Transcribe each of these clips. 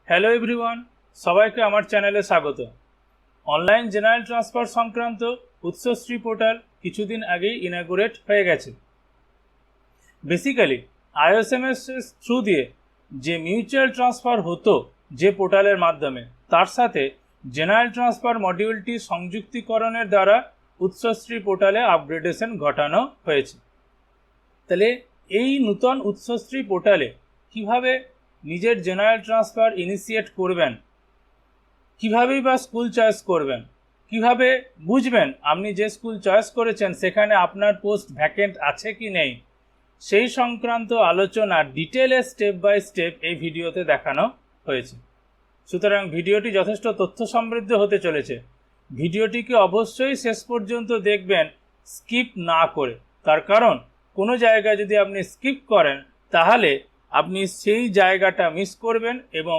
Hello everyone, সবাইকে আমার চ্যানেলে স্বাগত। অনলাইন জেনারেল ট্রান্সফার সংক্রান্ত উৎসশ্রী পোর্টাল কিছুদিন আগেই ইনাগুরেট হয়ে গেছে। বেসিক্যালি আইএসএমএস থ্রু দিয়ে যে মিউচুয়াল ট্রান্সফার হতো যে পোর্টালের মাধ্যমে, তার সাথে জেনারেল ট্রান্সফার মডিউলটি সংযুক্তিকরণের দ্বারা উৎসশ্রী পোর্টালে আপগ্রেডেশন ঘটানো হয়েছে। তাহলে এই নূতন উৎসশ্রী পোর্টালে কিভাবে নিজের জেনারেল ট্রান্সফার ইনিশিয়েট করবেন, কিভাবেই বা স্কুল চয়েস করবেন, কিভাবে বুঝবেন আপনি যে স্কুল চয়েস করেছেন সেখানে আপনার পোস্ট ভ্যাকেন্ট আছে কি নেই, সেই সংক্রান্ত আলোচনা ডিটেলে স্টেপ বাই স্টেপ এই ভিডিওতে দেখানো হয়েছে। সুতরাং ভিডিওটি যথেষ্ট তথ্য সমৃদ্ধ হতে চলেছে। ভিডিওটিকে অবশ্যই শেষ পর্যন্ত দেখবেন, স্কিপ না করে। তার কারণ কোনো জায়গায় যদি আপনি স্কিপ করেন তাহলে আপনি সেই জায়গাটা মিস করবেন এবং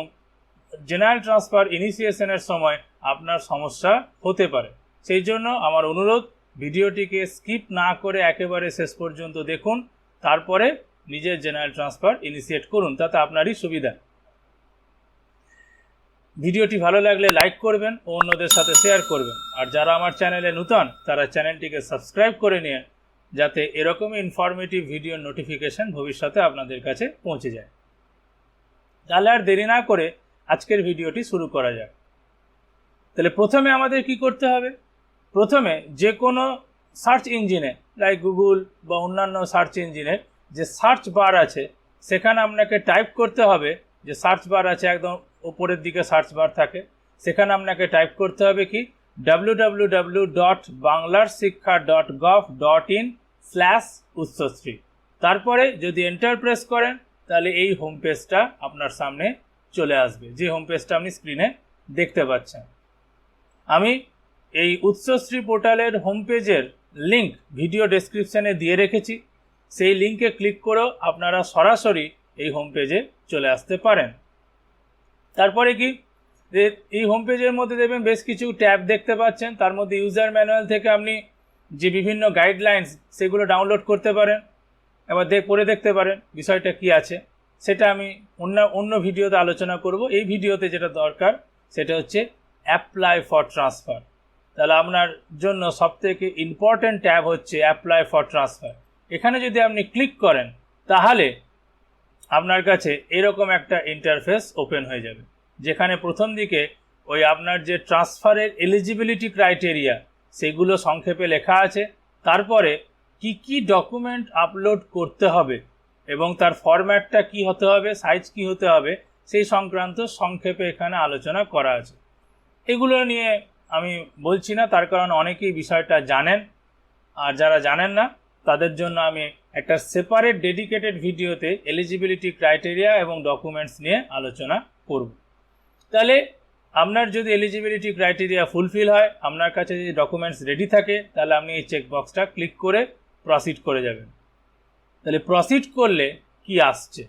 জেনারেল ট্রান্সফার ইনিশিয়েশনের সময় আপনার সমস্যা হতে পারে। সেই জন্য আমার অনুরোধ, ভিডিওটিকে স্কিপ না করে একেবারে শেষ পর্যন্ত দেখুন, তারপরে নিজের জেনারেল ট্রান্সফার ইনিশিয়েট করুন, তাতে আপনারই সুবিধা। ভিডিওটি ভালো লাগলে লাইক করবেন ও অন্যদের সাথে শেয়ার করবেন। আর যারা আমার চ্যানেলে নতুন তারা চ্যানেলটিকে সাবস্ক্রাইব করে নিয়ে, যাতে এরকমই ইনফরমেটিভ ভিডিওর নোটিফিকেশন ভবিষ্যতে আপনাদের কাছে পৌঁছে যায়। তাহলে আর দেরি না করে আজকের ভিডিওটি শুরু করা যাক। তাহলে প্রথমে আমাদের কি করতে হবে? প্রথমে যে কোনো সার্চ ইঞ্জিনে, লাইক গুগল বা অন্যান্য সার্চ ইঞ্জিনের যে সার্চ বার আছে, সেখানে আপনাকে টাইপ করতে হবে, যে সার্চ বার আছে একদম ওপরের দিকে সার্চ বার থাকে, সেখানে আপনাকে টাইপ করতে হবে কি www.banglarshikha.gov.in/উৎসশ্রী। তারপরে যদি এন্টার প্রেস করেন তাহলে এই হোম পেজটা আপনার সামনে চলে আসবে, যে হোম পেজটা আপনি স্ক্রিনে দেখতে পাচ্ছেন। আমি এই উৎসশ্রী পোর্টালের হোম পেজের লিঙ্ক ভিডিও ডেসক্রিপশানে দিয়ে রেখেছি। সেই লিঙ্কে ক্লিক করেও আপনারা সরাসরি এই হোম পেজে চলে আসতে পারেন। তারপরে কি, এই হোম পেজের মধ্যে দেখবেন বেশ কিছু ট্যাব দেখতে পাচ্ছেন। তার মধ্যে ইউজার ম্যানুয়াল থেকে আপনি যে বিভিন্ন গাইডলাইন্স সেগুলো ডাউনলোড করতে পারেন, এবার পড়ে দেখতে পারেন বিষয়টা কি আছে। সেটা আমি অন্য ভিডিওতে আলোচনা করব। এই ভিডিওতে যেটা দরকার সেটা হচ্ছে অ্যাপ্লাই ফর ট্রান্সফার। তাহলে আপনার জন্য সবথেকে ইম্পর্ট্যান্ট ট্যাব হচ্ছে অ্যাপ্লাই ফর ট্রান্সফার। এখানে যদি আপনি ক্লিক করেন তাহলে আপনার কাছে এরকম একটা ইন্টারফেস ওপেন হয়ে যাবে, যেখানে প্রথম দিকে ওই আপনার যে ট্রান্সফারের এলিজিবিলিটি ক্রাইটেরিয়া সেগুলো সংক্ষেপে লেখা আছে। তারপরে কি কি ডকুমেন্ট আপলোড করতে হবে এবং তার ফরম্যাটটা কি হতে হবে, সাইজ কি হতে হবে, সেই সংক্রান্ত সংক্ষেপে এখানে আলোচনা করা আছে। এগুলো নিয়ে আমি বলছি না, তার কারণ অনেকেই বিষয়টা জানেন, আর যারা জানেন না তাদের জন্য আমি একটা সেপারেট ডেডিকেটেড ভিডিওতে এলিজিবিলিটি ক্রাইটেরিয়া এবং ডকুমেন্টস নিয়ে আলোচনা করব। তাহলে আপনার যদি এলিজিবিলিটি ক্রাইটেরিয়া ফুলফিল হয়, আপনার কাছে যদি ডকুমেন্টস রেডি থাকে, তাহলে আপনি এই চেকবক্সটা ক্লিক করে প্রসিড করে যাবেন। তাহলে প্রসিড করলে কি আসছে?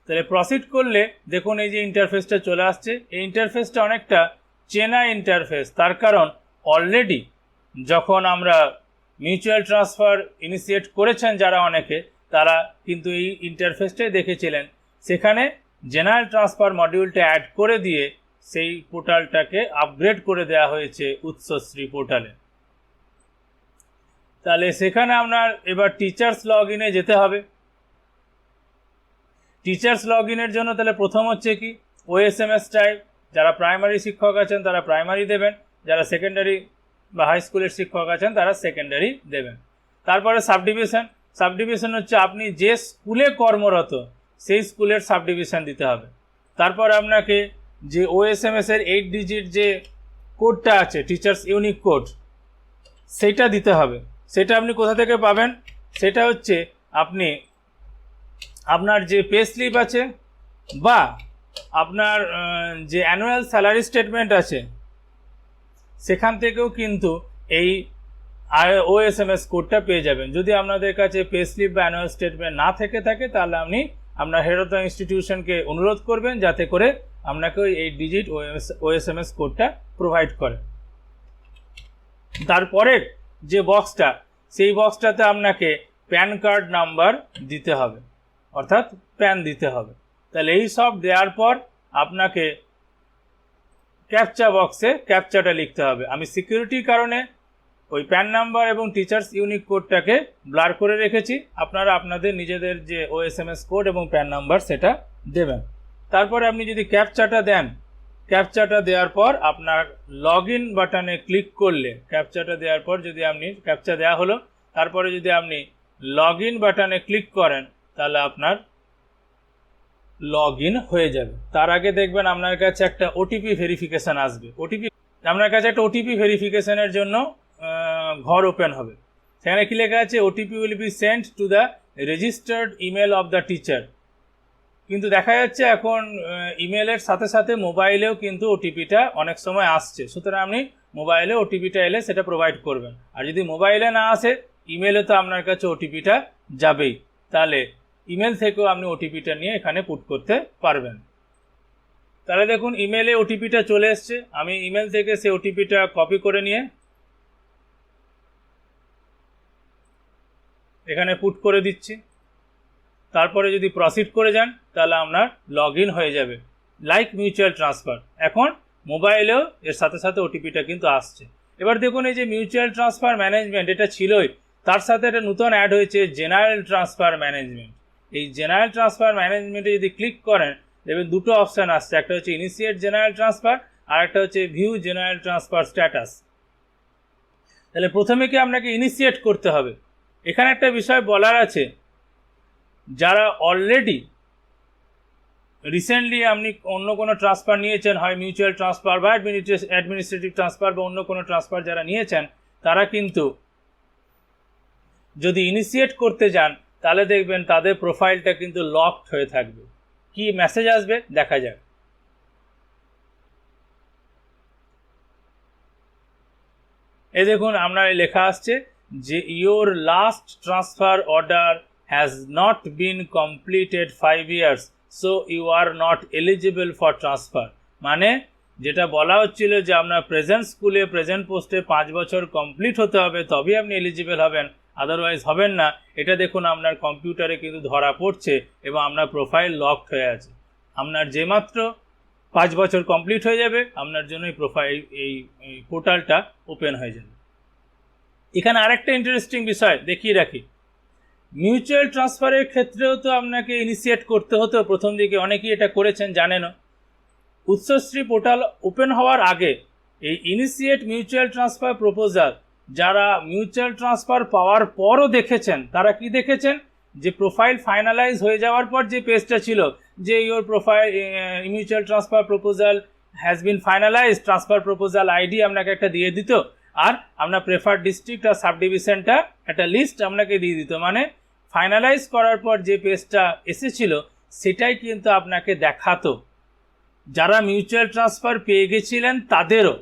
তাহলে প্রসিড করলে দেখুন এই যে ইন্টারফেসটা চলে আসছে। এই ইন্টারফেসটা অনেকটা চেনা ইন্টারফেস, তার কারণ অলরেডি যখন আমরা মিউচুয়াল ট্রান্সফার ইনিশিয়েট করেছেন যারা অনেকে, তারা কিন্তু এই ইন্টারফেসটাই দেখেছিলেন। সেখানে জেনারেল ট্রান্সফার মডিউলটা অ্যাড করে দিয়ে সেই পোর্টালটাকে আপগ্রেড করে দেওয়া হয়েছে উৎসশ্রী পোর্টালে। তাহলে সেখানে আপনার এবার টিচার্স লগ ইনে যেতে হবে। টিচার্স লগ ইনের জন্য তাহলে প্রথম হচ্ছে কি, ওএসএমএস টাইপ। যারা প্রাইমারি শিক্ষক আছেন তারা প্রাইমারি দেবেন, যারা সেকেন্ডারি বা হাই স্কুলের শিক্ষক আছেন তারা সেকেন্ডারি দেবেন। তারপরে সাবডিভিশন হচ্ছে আপনি যে স্কুলে কর্মরত সেই স্কুলের সাবডিভিশন দিতে হবে। তারপর আপনাকে যে ওএসএমএস এর 8 ডিজিট যে কোডটা আছে, টিচার্স ইউনিক কোড, সেটা দিতে হবে। সেটা আপনি কোথা থেকে পাবেন? সেটা হচ্ছে আপনি আপনার যে পে স্লিপ আছে বা আপনার যে অ্যানুয়াল স্যালারি স্টেটমেন্ট আছে, সেখান থেকেও কিন্তু এই ওএসএমএস কোডটা পেয়ে যাবেন। যদি আপনাদের কাছে পে স্লিপ বা অ্যানুয়াল স্টেটমেন্ট না থেকে থাকে, তাহলে আপনি আপনার হেড অফ দ্য ইনস্টিটিউশনকে অনুরোধ করবেন যাতে করে আপনাকে ওই 8 ডিজিট ওএসএমএস কোডটা প্রোভাইড করে। তারপরে যে বক্সটা, সেই বক্সটাতে আপনাকে প্যান কার্ড নাম্বার দিতে হবে, অর্থাৎ প্যান দিতে হবে। তাহলে এই সব দেওয়ার পর আপনাকে ক্যাপচা বক্সে ক্যাপচাটা লিখতে হবে। আমি সিকিউরিটির কারণে ওই প্যান নাম্বার এবং টিচার্স ইউনিক কোডটাকে ব্লার করে রেখেছি। আপনারা আপনাদের নিজেদের যে ওএসএমএস কোড এবং প্যান নাম্বার সেটা দেবেন। তারপরে আপনি যদি ক্যাপচাটা দেন, ক্যাপচাটা দেওয়ার পর আপনার লগ ইন বাটনে ক্লিক করলে, ক্যাপচাটা দেওয়ার পর যদি আপনি ক্যাপচা দেওয়া হলো, তারপরে যদি আপনি লগ ইন বাটনে ক্লিক করেন তাহলে আপনার লগ ইন হয়ে যাবে। তার আগে দেখবেন আপনার কাছে একটা ওটিপি ভেরিফিকেশান আসবে। আপনার কাছে একটা ওটিপি ভেরিফিকেশানের জন্য ঘর ওপেন হবে। সেখানে কি লেখা আছে, OTP will be sent to the registered email of the teacher. কিন্তু দেখা যাচ্ছে এখন ইমেলের সাথে সাথে মোবাইলেও কিন্তু ওটিপিটা অনেক সময় আসছে। সুতরাং আপনি মোবাইলে ওটিপিটা এলে সেটা প্রোভাইড করবেন। আর যদি মোবাইলে না আসে, ইমেলে তো আপনার কাছে ওটিপিটা যাবেই। তাহলে ইমেল থেকেও আপনি ওটিপিটা নিয়ে এখানে পুট করতে পারবেন। তাহলে দেখুন ইমেলে ওটিপিটা চলে এসছে। আমি ইমেল থেকে সেই ওটিপিটা কপি করে নিয়ে এখানে পুট করে দিচ্ছি। তারপরে যদি প্রসিড করে যান তাহলে আপনার লগ ইন হয়ে যাবে লাইক মিউচুয়াল ট্রান্সফার। এখন মোবাইলেও এর সাথে সাথে ওটিপিটা কিন্তু আসছে। এবার দেখুন এই যে মিউচুয়াল ট্রান্সফার ম্যানেজমেন্ট এটা ছিলই, তার সাথে একটা নতুন অ্যাড হয়েছে জেনারেল ট্রান্সফার ম্যানেজমেন্ট। এই জেনারেল ট্রান্সফার ম্যানেজমেন্টে যদি ক্লিক করেন দেখবেন দুটো অপশান আসছে, একটা হচ্ছে ইনিশিয়েট জেনারেল ট্রান্সফার আর একটা হচ্ছে ভিউ জেনারেল ট্রান্সফার স্ট্যাটাস। তাহলে প্রথমে কি আপনাকে ইনিশিয়েট করতে হবে। এখানে একটা বিষয় বলার আছে, যারা অলরেডি রিসেন্টলি আপনি অন্য কোনো ট্রান্সফার নিয়েছেন, হয় মিউচুয়াল ট্রান্সফার বা অ্যাডমিনিস্ট্রেটিভ ট্রান্সফার বা অন্য কোনো ট্রান্সফার যারা নিয়েছেন, তারা কিন্তু যদি ইনিশিয়েট করতে যান তাহলে দেখবেন তাদের প্রোফাইলটা কিন্তু লকড হয়ে থাকবে। কি মেসেজ আসবে দেখা যাক। এই দেখুন আপনার লেখা আসছে যে your last transfer order has not been completed 5 years so you are not eligible for transfer। মানে যেটা বলা হচ্ছিল যে আপনার প্রেজেন্ট স্কুলে প্রেজেন্ট পোস্টে 5 বছর কমপ্লিট হতে হবে তবেই আপনি এলিজিবল হবেন, আদারওয়াইজ হবেন না। এটা দেখুন আপনার কম্পিউটারে কিন্তু ধরা পড়ছে এবং আপনার প্রোফাইল লকড হয়ে আছে। আপনার যেমাত্র 5 বছর কমপ্লিট হয়ে যাবে আপনার জন্য এই প্রোফাইল এই পোর্টালটা ওপেন হয়ে যাবে। এখানে আরেকটা ইন্টারেস্টিং বিষয় দেখিয়ে রাখি, মিউচুয়াল ট্রান্সফারের ক্ষেত্রেও তো আপনাকে ইনিশিয়েট করতে হতো প্রথম দিকে, অনেকেই এটা করেছেন জানেনও। উৎসশ্রী পোর্টাল ওপেন হওয়ার আগে এই ইনিশিয়েট মিউচুয়াল ট্রান্সফার প্রপোজাল যারা মিউচুয়াল ট্রান্সফার পাওয়ার পরও দেখেছেন, তারা কি দেখেছেন যে প্রোফাইল ফাইনালাইজ হয়ে যাওয়ার পর যে পেজটা ছিল যে your profile mutual transfer proposal has been finalise, transfer proposal ID আপনাকে একটা দিয়ে দিত, আর আপনার প্রেফার্ড ডিস্ট্রিক্ট আর সাব ডিভিশনটা একটা লিস্ট আপনাকে দিয়ে দিত। মানে ফাইনালাইজ করার পর যে পেজটা এসেছিল সেটাই কিন্তু আপনাকে দেখাতো। যারা মিউচুয়াল ট্রান্সফার পেয়ে গেছিলেন তাদেরও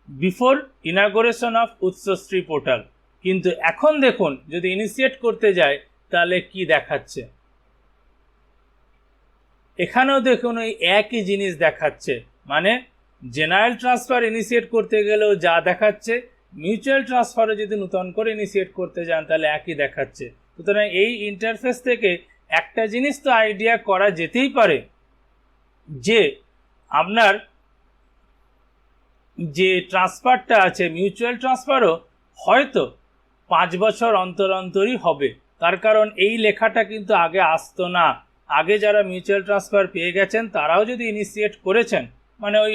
বিফোর ইনাগোরেশন অফ উৎসশ্রী পোর্টাল। কিন্তু এখন দেখুন যদি ইনিশিয়েট করতে যায় তাহলে কি দেখাচ্ছে, এখানেও দেখুন ওই একই জিনিস দেখাচ্ছে। মানে জেনারেল ট্রান্সফার ইনিশিয়েট করতে গেলেও যা দেখাচ্ছে, মিউচুয়াল ট্রান্সফারে যদি নতুন করে ইনিশিয়েট করতে যান তাহলে একই দেখাচ্ছে। সুতরাং এই ইন্টারফেস থেকে একটা জিনিস তো আইডিয়া করা যেতেই পারে যে আপনার যে ট্রান্সফারটা আছে মিউচুয়াল ট্রান্সফারও হয়তো 5 বছর অন্তর অন্তরই হবে। তার কারণ এই লেখাটা কিন্তু আগে আসতো না। আগে যারা মিউচুয়াল ট্রান্সফার পেয়ে গেছেন তারাও যদি ইনিশিয়েট করেছেন, মানে ওই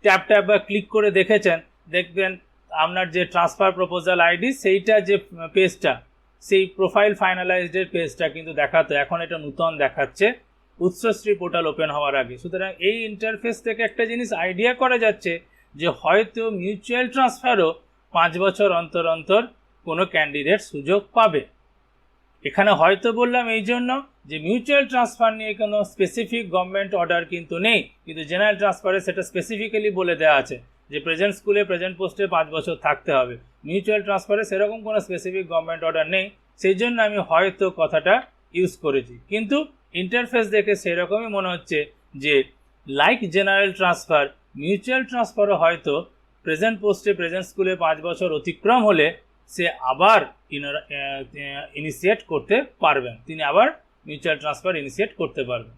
ট্যাপ বা ক্লিক করে দেখেছেন, দেখবেন আপনার যে ট্রান্সফার প্রপোজাল আইডি সেইটা যে পেজটা, সেই প্রোফাইল ফাইনালাইজডের পেজটা কিন্তু দেখাতো। এখন এটা নতুন দেখাচ্ছে উৎসশ্রী পোর্টাল ওপেন হওয়ার আগে। সুতরাং এই ইন্টারফেস থেকে একটা জিনিস আইডিয়া করা যাচ্ছে যে হয়তো মিউচুয়াল ট্রান্সফারও 5 বছর অন্তর অন্তর কোনো ক্যান্ডিডেট সুযোগ পাবে। এখানে হয়তো বললাম এই জন্য যে মিউচুয়াল ট্রান্সফার নিয়ে কোনো স্পেসিফিক গভর্নমেন্ট অর্ডার কিন্তু নেই, কিন্তু জেনারেল ট্রান্সফারে সেটা স্পেসিফিক্যালি বলে দেওয়া আছে যে প্রেজেন্ট স্কুলে প্রেজেন্ট পোস্টে 5 বছর থাকতে হবে। মিউচুয়াল ট্রান্সফারে সেরকম কোনো স্পেসিফিক গভর্নমেন্ট অর্ডার নেই, সেই জন্য আমি হয়তো কথাটা ইউজ করেছি। কিন্তু ইন্টারফেস দেখে সেরকমই মনে হচ্ছে যে লাইক জেনারেল ট্রান্সফার, মিউচুয়াল ট্রান্সফারও হয়তো প্রেজেন্ট পোস্টে প্রেজেন্ট স্কুলে 5 বছর অতিক্রম হলে সে আবার ইনিশিয়েট করতে পারবেন, তিনি আবার মিউচুয়াল ট্রান্সফার ইনিশিয়েট করতে পারবেন।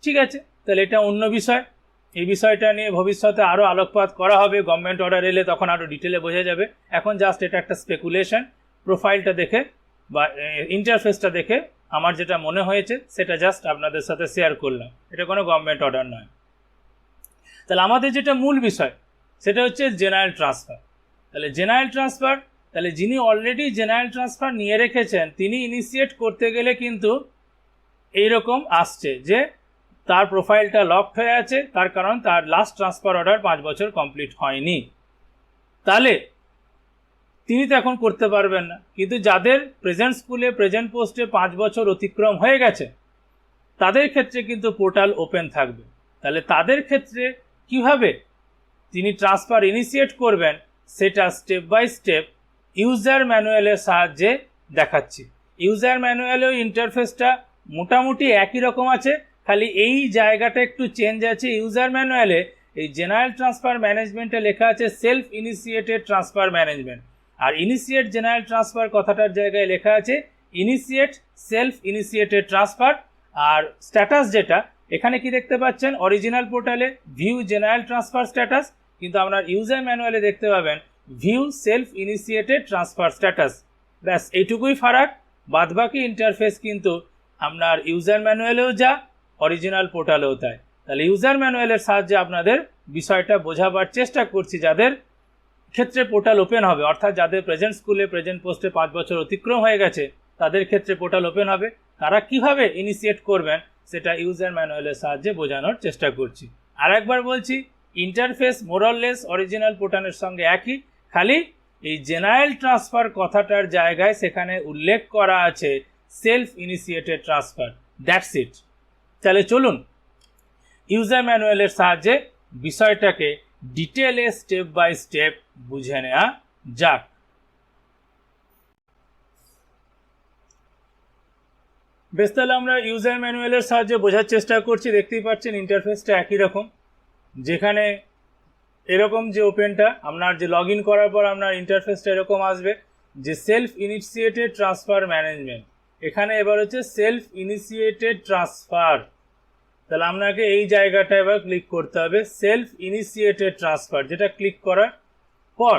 ঠিক আছে, তাহলে এটা অন্য বিষয়। এই বিষয়টা নিয়ে ভবিষ্যতে আরও আলোকপাত করা হবে, গভর্নমেন্ট অর্ডার এলে তখন আরও ডিটেলে বোঝা যাবে। এখন জাস্ট এটা একটা স্পেকুলেশন, প্রোফাইলটা দেখে বা ইন্টারফেসটা দেখে আমার যেটা মনে হয়েছে সেটা জাস্ট আপনাদের সাথে শেয়ার করলাম, এটা কোনো গভর্নমেন্ট অর্ডার নয়। তাহলে আমাদের যেটা মূল বিষয় সেটা হচ্ছে জেনারেল ট্রান্সফার। তাহলে জেনারেল ট্রান্সফার, তাহলে যিনি অলরেডি জেনারেল ট্রান্সফার নিয়ে রেখেছেন তিনি ইনিশিয়েট করতে গেলে কিন্তু এইরকম আসছে যে তার প্রোফাইলটা লকড হয়ে আছে, তার কারণ তার লাস্ট ট্রান্সফার অর্ডার 5 বছর কমপ্লিট হয়নি। তাহলে তিনি তো এখন করতে পারবেন না। কিন্তু যাদের প্রেজেন্ট স্কুলে প্রেজেন্ট পোস্টে 5 বছর অতিক্রম হয়ে গেছে তাদের ক্ষেত্রে কিন্তু পোর্টাল ওপেন থাকবে। তাহলে তাদের ক্ষেত্রে কিভাবে তিনি ট্রান্সফার ইনিশিয়েট করবেন সেটা স্টেপ বাই স্টেপ ইউজার ম্যানুয়ালের সাহায্যে দেখাচ্ছি। ইউজার ম্যানুয়ালেও ইন্টারফেসটা মোটামুটি একই রকম আছে, খালি এই জায়গাটা একটু চেঞ্জ আছে। ইউজার ম্যানুয়ালে এই জেনারেল ট্রান্সফার ম্যানেজমেন্টে লেখা আছে সেলফ ইনিশিয়েটেড ট্রান্সফার ম্যানেজমেন্ট, আর ইনিশিয়েট জেনারেল ট্রান্সফার কথাটার জায়গায় লেখা আছে ইনিশিয়েট সেলফ ইনিশিয়েটেড ট্রান্সফার। আর স্ট্যাটাস যেটা এখানে কি দেখতে পাচ্ছেন, অরিজিনাল পোর্টালে ভিউ জেনারেল ট্রান্সফার স্ট্যাটাস, কিন্তু আপনার ইউজার ম্যানুয়ালে দেখতে পাবেন view self initiated transfer status. ব্যাস এইটুকুই ফারাক, বাদবাকি ইন্টারফেস কিন্তু আপনার ইউজার ম্যানুয়ালেও যা অরিজিনাল পোর্টালেও তাই। তাহলে ইউজার ম্যানুয়ালের সাহায্যে আপনাদের বিষয়টা বোঝাবার চেষ্টা করছি। যাদের ক্ষেত্রে পোর্টাল ওপেন হবে, অর্থাৎ যাদের প্রেজেন্ট স্কুলে প্রেজেন্ট পোস্টে 5 বছর অতিক্রম হয়ে গেছে তাদের ক্ষেত্রে পোর্টাল ওপেন হবে, তারা কিভাবে ইনিশিয়েট করবেন সেটা ইউজার ম্যানুয়ালের সাহায্যে বোঝানোর চেষ্টা করছি। আর একবার বলছি, ইন্টারফেস মোরলেস অরিজিনাল পোর্টালের সঙ্গে একই, খালি এই জেনারেল ট্রান্সফার কথাটার জায়গায় সেখানে উল্লেখ করা আছে self initiated transfer, that's it. তাহলে চলুন ইউজার ম্যানুয়ালের সাহায্যে বিষয়টাকে ডিটেলে স্টেপ বাই স্টেপ বুঝে নেওয়া যাক। বেশ, তাহলে আমরা ইউজার ম্যানুয়ালের সাহায্যে বোঝার চেষ্টা করছি। দেখতেই পাচ্ছেন ইন্টারফেসটা একই রকম, যেখানে এরকম যে ওপেনটা আপনার যে লগ ইন করার পর আপনার ইন্টারফেসটা এরকম আসবে যে সেলফ ইনিশিয়েটেড ট্রান্সফার ম্যানেজমেন্ট। এখানে এবার হচ্ছে সেলফ ইনিশিয়েটেড ট্রান্সফার, তাহলে আপনাকে এই জায়গাটা এবার ক্লিক করতে হবে সেলফ ইনিশিয়েটেড ট্রান্সফার। যেটা ক্লিক করার পর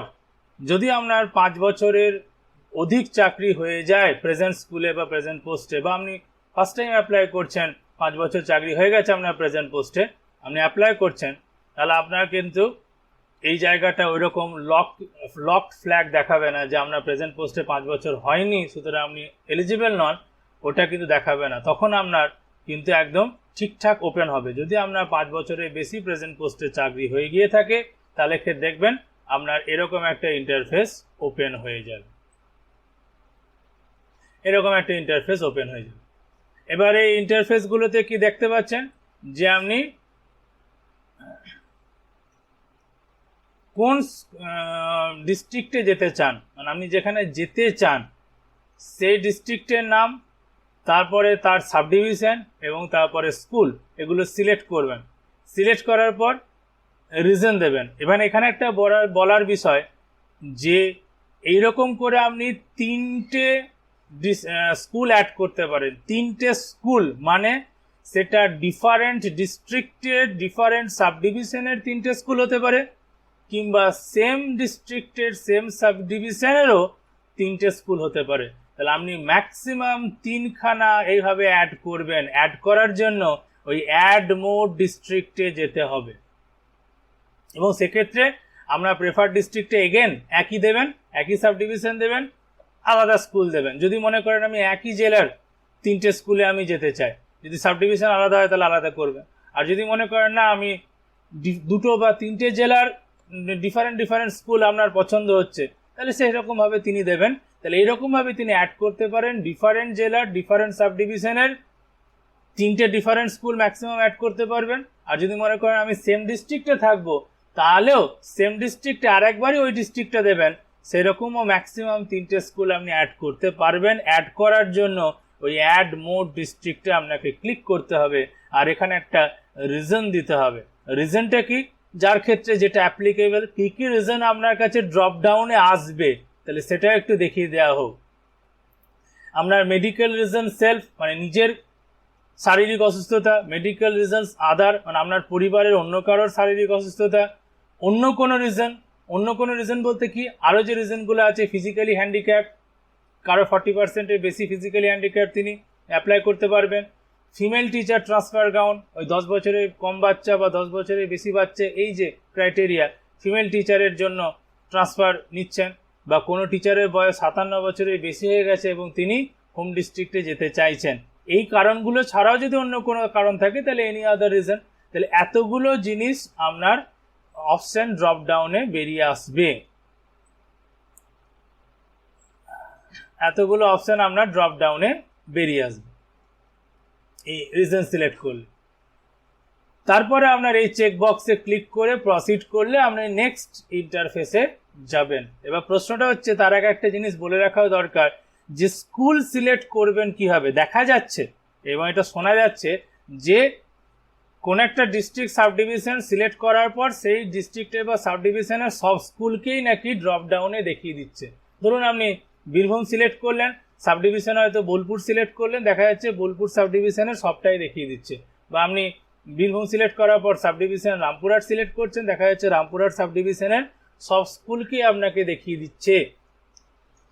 যদি আপনার 5 বছরের অধিক চাকরি হয়ে যায় প্রেজেন্ট স্কুলে বা প্রেজেন্ট পোস্টে, বা আপনি ফার্স্ট টাইম অ্যাপ্লাই করছেন, 5 বছর চাকরি হয়ে গেছে আপনার প্রেজেন্ট পোস্টে, আপনি অ্যাপ্লাই করছেন, তাহলে আপনার কিন্তু এই জায়গাটা ওই রকম লকড ফ্ল্যাগ দেখাবে না যে আপনার প্রেজেন্ট পোস্টে 5 বছর হয়নি সুতরাং আপনি এলিজিবল নন, ওটা কিন্তু দেখাবে না। তখন আপনার কিন্তু একদম ঠিকঠাক ওপেন হবে। যদি আপনার 5 বছরের বেশি প্রেজেন্ট পোস্টে চাকরি হয়ে গিয়ে থাকে তাহলে দেখবেন আপনার এরকম একটা ইন্টারফেস ওপেন হয়ে যাবে, এরকম একটা ইন্টারফেস ওপেন হয়ে যাবে। এবার এই ইন্টারফেসগুলোতে কি দেখতে পাচ্ছেন যে আপনি কোন ডিস্ট্রিক্টে যেতে চান, মানে আপনি যেখানে যেতে চান সেই ডিস্ট্রিক্টের নাম, তারপরে তার সাব ডিভিশন এবং তারপরে স্কুল, এগুলো সিলেক্ট করবেন। সিলেক্ট করার পর রিজন দেবেন। এবার এখানে একটা বলার বিষয় যে এইরকম করে আপনি 3টে স্কুল অ্যাড করতে পারেন। 3টে স্কুল মানে সেটা ডিফারেন্ট ডিস্ট্রিক্টের ডিফারেন্ট সাব ডিভিশনের 3টে স্কুল হতে পারে, কিংবা সেম ডিস্ট্রিক্টের সেম সাব ডিভিশনেরও 3টে স্কুল হতে পারে। তাহলে আপনি ম্যাক্সিমাম 3খানা এইভাবে অ্যাড করবেন। অ্যাড করার জন্য ওই অ্যাড মোর ডিস্ট্রিক্টে যেতে হবে, এবং সেক্ষেত্রে আপনার প্রেফার ডিস্ট্রিক্টে এগেন একই দেবেন, একই সাব ডিভিশন দেবেন, আলাদা স্কুল দেবেন। যদি মনে করেন আমি একই জেলার 3টে স্কুলে আমি যেতে চাই, যদি সাব ডিভিশন আলাদা হয় তাহলে আলাদা করবেন। আর যদি মনে করেন না আমি 2টো বা 3টে জেলার ডিফারেন্ট স্কুল আপনার পছন্দ হচ্ছে, তাহলে সেরকমভাবে তিনি দেবেন। তাহলে এইরকমভাবে তিনি অ্যাড করতে পারেন ডিফারেন্ট জেলার ডিফারেন্ট সাব ডিভিশনের 3টে ডিফারেন্ট স্কুল ম্যাক্সিমাম অ্যাড করতে পারবেন। আর যদি মনে করেন আমি সেম ডিস্ট্রিক্টে থাকবো তাহলেও সেম ডিস্ট্রিক্টে আরেকবারই ওই ডিস্ট্রিক্টে দেবেন, সেরকমও ম্যাক্সিমাম 3টে স্কুল আপনি অ্যাড করতে পারবেন। অ্যাড করার জন্য ওই অ্যাড মোর ডিস্ট্রিক্টে আপনাকে ক্লিক করতে হবে, আর এখানে একটা রিজন দিতে হবে। রিজনটা কি, যার ক্ষেত্রে যেটা অ্যাপ্লিকেবল, কী কী রিজন আপনার কাছে ড্রপ ডাউনে আসবে, তাহলে সেটাও একটু দেখিয়ে দেওয়া হোক। আপনার মেডিকেল রিজন সেলফ, মানে নিজের শারীরিক অসুস্থতা, মেডিকেল রিজনস আদার, মানে আপনার পরিবারের অন্য কারোর শারীরিক অসুস্থতা, অন্য কোনো রিজন বলতে কি আরও যে রিজনগুলো আছে, ফিজিক্যালি হ্যান্ডিক্যাপ, কারো 40%-এর বেশি ফিজিক্যালি হ্যান্ডিক্যাপ তিনি অ্যাপ্লাই করতে পারবেন। ফিমেল টিচার ট্রান্সফার গ্রাউন্ড, ওই 10 বছরের কম বাচ্চা বা 10 বছরের বেশি বাচ্চা, এই যে ক্রাইটেরিয়া ফিমেল টিচারের জন্য ট্রান্সফার নিচ্ছেন, বা কোনো টিচারের বয়স 57 বছরের বেশি হয়ে গেছে এবং তিনি হোম ডিস্ট্রিক্টে যেতে চাইছেন। এই কারণগুলো ছাড়াও যদি অন্য কোনো কারণ থাকে তাহলে এনি আদার রিজন, তাহলে এতগুলো জিনিস আপনার অপশন ড্রপ ডাউনে বেরিয়ে আসবে, এতগুলো অপশন আপনার ড্রপ ডাউনে বেরিয়ে আসবে এই রিজন সিলেক্ট করলে। তারপরে আপনার এই চেক বক্সে ক্লিক করে প্রসিড করলে আপনি নেক্সট ইন্টারফেসে যাবেন। এবার প্রশ্নটা হচ্ছে, তার আগে একটা জিনিস বলে রাখাও দরকার যে স্কুল সিলেক্ট করবেন কিভাবে। দেখা যাচ্ছে এবং এটা শোনা যাচ্ছে যে কোন একটা ডিস্ট্রিক্ট সাব ডিভিশন সিলেক্ট করার পর সেই ডিস্ট্রিক্টের বা সাব ডিভিশনের সব স্কুলকেই নাকি ড্রপ ডাউনে দেখিয়ে দিচ্ছে। ধরুন আপনি বীরভূম সিলেক্ট করলেন, সাব ডিভিশন হয়তো বোলপুর সিলেক্ট করলেন, দেখা যাচ্ছে বোলপুর সাব ডিভিশনের সবটাই দেখিয়ে দিচ্ছে। বা আপনি বীরভূম সিলেক্ট করার পর সাব ডিভিশন রামপুরহাট সিলেক্ট করছেন, দেখা যাচ্ছে রামপুরহাট সাব ডিভিশনের সব স্কুলকেই আপনাকে দেখিয়ে দিচ্ছে।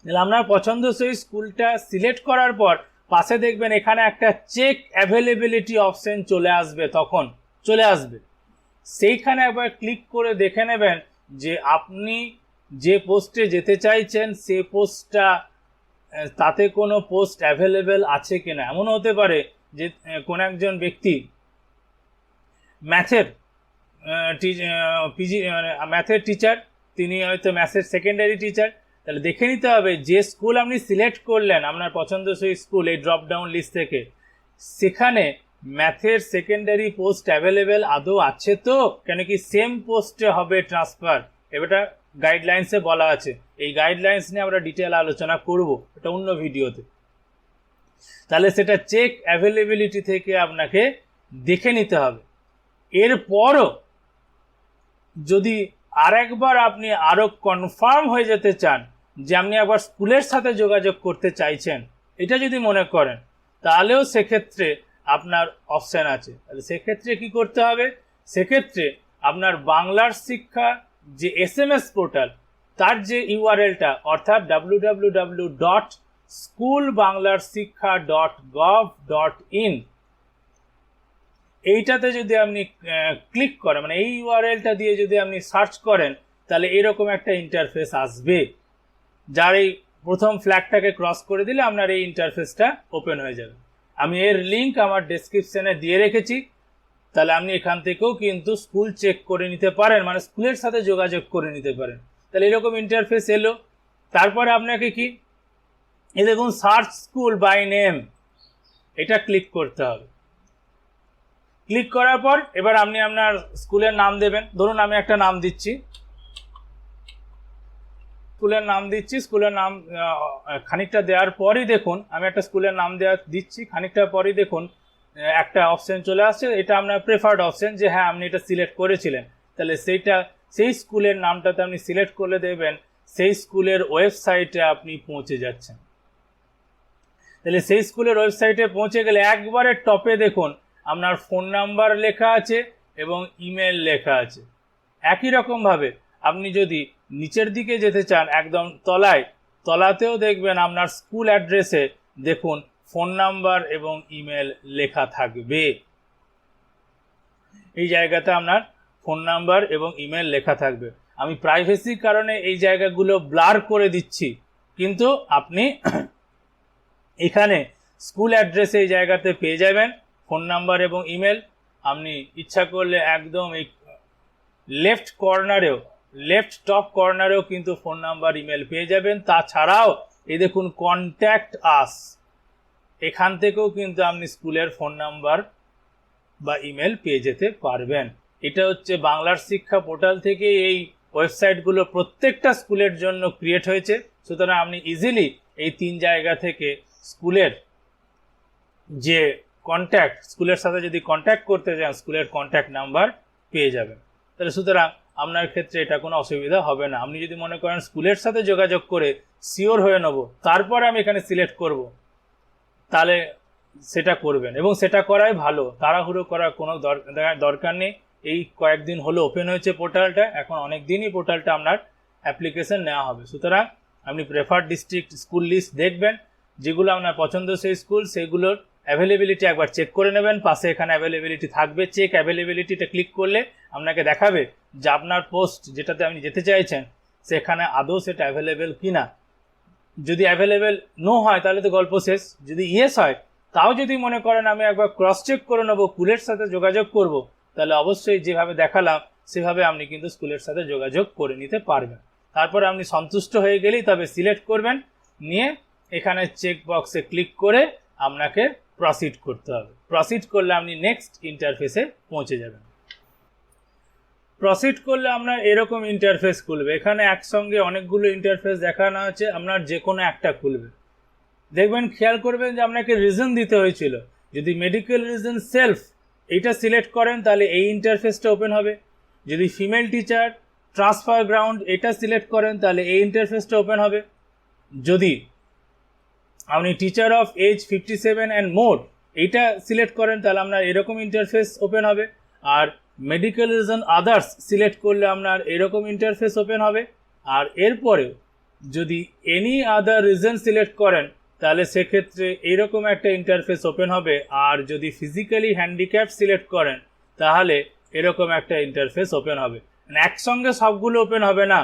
আপনার পছন্দসই স্কুলটা সিলেক্ট করার পর পাশে দেখবেন এখানে একটা চেক অ্যাভেলেবিলিটি অপশন চলে আসবে, তখন চলে আসবে সেইখানে একবার ক্লিক করে দেখে নেবেন যে আপনি যে পোস্টে যেতে চাইছেন সে পোস্টটা তাতে কোনো পোস্ট অ্যাভেলেবেল আছে কিনা। এমন হতে পারে যে কোনো একজন ব্যক্তি ম্যাথের ম্যাথের টিচার, তিনি হয়তো ম্যাথের সেকেন্ডারি টিচার, তাহলে দেখে নিতে হবে যে স্কুল আপনি সিলেক্ট করলেন আপনার পছন্দসই স্কুল এই ড্রপ ডাউন লিস্ট থেকে, সেখানে ম্যাথের সেকেন্ডারি পোস্ট অ্যাভেলেবেল আদৌ আছে তো, কেন কি সেম পোস্টে হবে ট্রান্সফার, এটা গাইডলাইন্সে বলা আছে। এই গাইডলাইন্স নিয়ে আমরা ডিটেল আলোচনা করব এটা অন্য ভিডিওতে। তাহলে সেটা চেক অ্যাভেলেবিলিটি থেকে আপনাকে দেখে নিতে হবে। এরপরও যদি আরেকবার আপনি আরও কনফার্ম হয়ে যেতে চান যে আপনি একবার স্কুলের সাথে যোগাযোগ করতে চাইছেন, এটা যদি মনে করেন, তাহলেও সেক্ষেত্রে আপনার অপশান আছে। তাহলে সেক্ষেত্রে কি করতে হবে, সেক্ষেত্রে আপনার বাংলার শিক্ষা যে SMS পোর্টাল, তার যে ইউআরএলটা অর্থাৎ www.schoolbanglarshikha.gov.in, এইটাতে যদি আপনি ক্লিক করেন, মানে এই ইউআরএলটা দিয়ে যদি আপনি সার্চ করেন, তাহলে এরকম একটা ইন্টারফেস আসবে, যার এই প্রথম ফ্ল্যাগটাকে ক্রস করে দিলে আপনার এই ইন্টারফেসটা ওপেন হয়ে যাবে। আমি এর লিঙ্ক আমার ডেসক্রিপশনে দিয়ে রেখেছি, তাহলে আপনি এখান থেকেও কিন্তু স্কুল চেক করে নিতে পারেন, মানে স্কুলের সাথে যোগাযোগ করে নিতে পারেন। তাহলে এরকম ইন্টারফেস এলো। তারপরে আপনাকে কি, এই দেখুন সার্চ স্কুল বাই নেম, এটা ক্লিক করতে হবে। ক্লিক করার পর এবার আপনি আপনার স্কুলের নাম দেবেন। ধরুন আমি একটা নাম দিচ্ছি, স্কুলের নাম খানিকটা দেওয়ার পরই দেখুন, আমি একটা স্কুলের নাম দিচ্ছি, খানিকটা পরই দেখুন একটা অপশন চলে আসছে, এটা আপনার প্রেফার্ড অপশন, যে হ্যাঁ আপনি এটা সিলেক্ট করেছিলেন। তাহলে সেই স্কুলের নামটাতে আপনি সিলেক্ট করলে দেবেন সেই স্কুলের ওয়েবসাইটে আপনি পৌঁছে যাচ্ছেন। তাহলে সেই স্কুলের ওয়েবসাইটে পৌঁছে গেলে একবারে টপে দেখুন আপনার ফোন নাম্বার লেখা আছে এবং ইমেল লেখা আছে। একই রকমভাবে আপনি যদি নিচের দিকে যেতে চান, একদম তলাতেও দেখবেন আপনার স্কুল অ্যাড্রেসে দেখুন ফোন নাম্বার এবং ইমেল লেখা থাকবে। এই জায়গাতে আপনার ফোন নাম্বার এবং ইমেল লেখা থাকবে। আমি প্রাইভেসির কারণে এই জায়গাগুলো ব্লার করে দিচ্ছি, কিন্তু আপনি এখানে স্কুল অ্যাড্রেসে এই জায়গাতে পেয়ে যাবেন ফোন নাম্বার এবং ইমেল। আপনি ইচ্ছা করলে একদম এই লেফট টপ কর্নারেও কিন্তু ফোন নাম্বার ইমেল পেয়ে যাবেন। তাছাড়াও এই দেখুন কন্ট্যাক্ট আস, এখান থেকেও কিন্তু আপনি স্কুলের ফোন নাম্বার বা ইমেল পেয়ে যেতে পারবেন। এটা হচ্ছে বাংলার শিক্ষা পোর্টাল থেকে এই ওয়েবসাইটগুলো প্রত্যেকটা স্কুলের জন্য ক্রিয়েট হয়েছে, সুতরাং আপনি ইজিলি এই 3 জায়গা থেকে স্কুলের যে স্কুলের সাথে যদি কন্ট্যাক্ট করতে চান স্কুলের কন্ট্যাক্ট নাম্বার পেয়ে যাবেন। তাহলে সুতরাং আপনার ক্ষেত্রে এটা কোনো অসুবিধা হবে না। আপনি যদি মনে করেন স্কুলের সাথে যোগাযোগ করে শিওর হয়ে নেব, তারপরে আমি এখানে সিলেক্ট করব, তাহলে সেটা করবেন এবং সেটা করাই ভালো। তাড়াহুড়ো করার কোনো দরকার নেই। এই কয়েকদিন হলো ওপেন হয়েছে পোর্টালটা, এখন অনেক দিনই পোর্টালটা আপনার অ্যাপ্লিকেশন নেওয়া হবে। সুতরাং আপনি প্রেফার্ড ডিস্ট্রিক্ট স্কুল লিস্ট দেখবেন, যেগুলো আপনার পছন্দ সেই স্কুল, সেগুলোর অ্যাভেলেবিলিটি একবার চেক করে নেবেন। পাশে এখানে অ্যাভেলেবিলিটি থাকবে, চেক অ্যাভেলেবিলিটিটা ক্লিক করলে আপনাকে দেখাবে যে আপনার পোস্ট যেটাতে আপনি যেতে চাইছেন সেখানে আদৌ সেটা অ্যাভেলেবেল কিনা। যদি অ্যাভেলেবেল নো হয় তাহলে তো গল্প শেষ। যদি ইয়েস হয়, তাও যদি মনে করেন আমি একবার ক্রস চেক করে নেবো, স্কুলের সাথে যোগাযোগ করব, তাহলে অবশ্যই যেভাবে দেখালাম সেভাবে আপনি কিন্তু স্কুলের সাথে যোগাযোগ করে নিতে পারবেন। তারপরে আপনি সন্তুষ্ট হয়ে গেলেই তবে সিলেক্ট করবেন, নিয়ে এখানে চেক বক্সে ক্লিক করে আপনাকে প্রসিড করতে হবে। প্রসিড করলে আপনি নেক্সট ইন্টারফেসে পৌঁছে যাবেন। প্রসিড করলে আপনার এরকম ইন্টারফেস খুলবে। এখানে একসঙ্গে অনেকগুলো ইন্টারফেস দেখানো আছে, আপনার যে কোনো একটা খুলবে। দেখবেন, খেয়াল করবেন যে আপনাকে রিজন দিতে হয়েছিল। যদি মেডিকেল রিজন সেলফ এইটা সিলেক্ট করেন তাহলে এই ইন্টারফেসটা ওপেন হবে। যদি ফিমেল টিচার ট্রান্সফার গ্রাউন্ড এটা সিলেক্ট করেন তাহলে এই ইন্টারফেসটা ওপেন হবে। যদি আপনি teacher of age 57 and more এইটা সিলেক্ট করেন তাহলে আপনার এরকম ইন্টারফেস ওপেন হবে। আর মেডিকেল রিজন আদার্স সিলেক্ট করলে আপনার এরকম ইন্টারফেস ওপেন হবে। আর এরপরেও যদি এনি আদার রিজন সিলেক্ট করেন তাহলে সেক্ষেত্রে এইরকম একটা ইন্টারফেস ওপেন হবে। আর যদি ফিজিক্যালি হ্যান্ডিক্যাপ সিলেক্ট করেন তাহলে এরকম একটা ইন্টারফেস ওপেন হবে। একসঙ্গে সবগুলো ওপেন হবে না,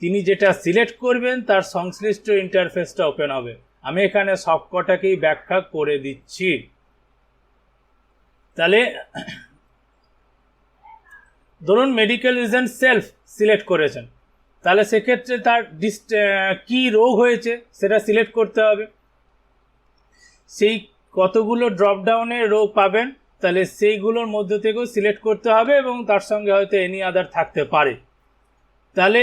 তিনি যেটা সিলেক্ট করবেন তার সংশ্লিষ্ট ইন্টারফেসটা ওপেন হবে। আমি এখানে সবকটাকেই ব্যাখ্যা করে দিচ্ছি। তাহলে ধরুন মেডিকেল রিজন সেলফ সিলেক্ট করেছেন, তাহলে সেক্ষেত্রে তার কি রোগ হয়েছে সেটা সিলেক্ট করতে হবে। সেই কতগুলো ড্রপডাউনে রোগ পাবেন, তাহলে সেইগুলোর মধ্যে থেকেও সিলেক্ট করতে হবে এবং তার সঙ্গে হয়তো এনি আদার থাকতে পারে। তাহলে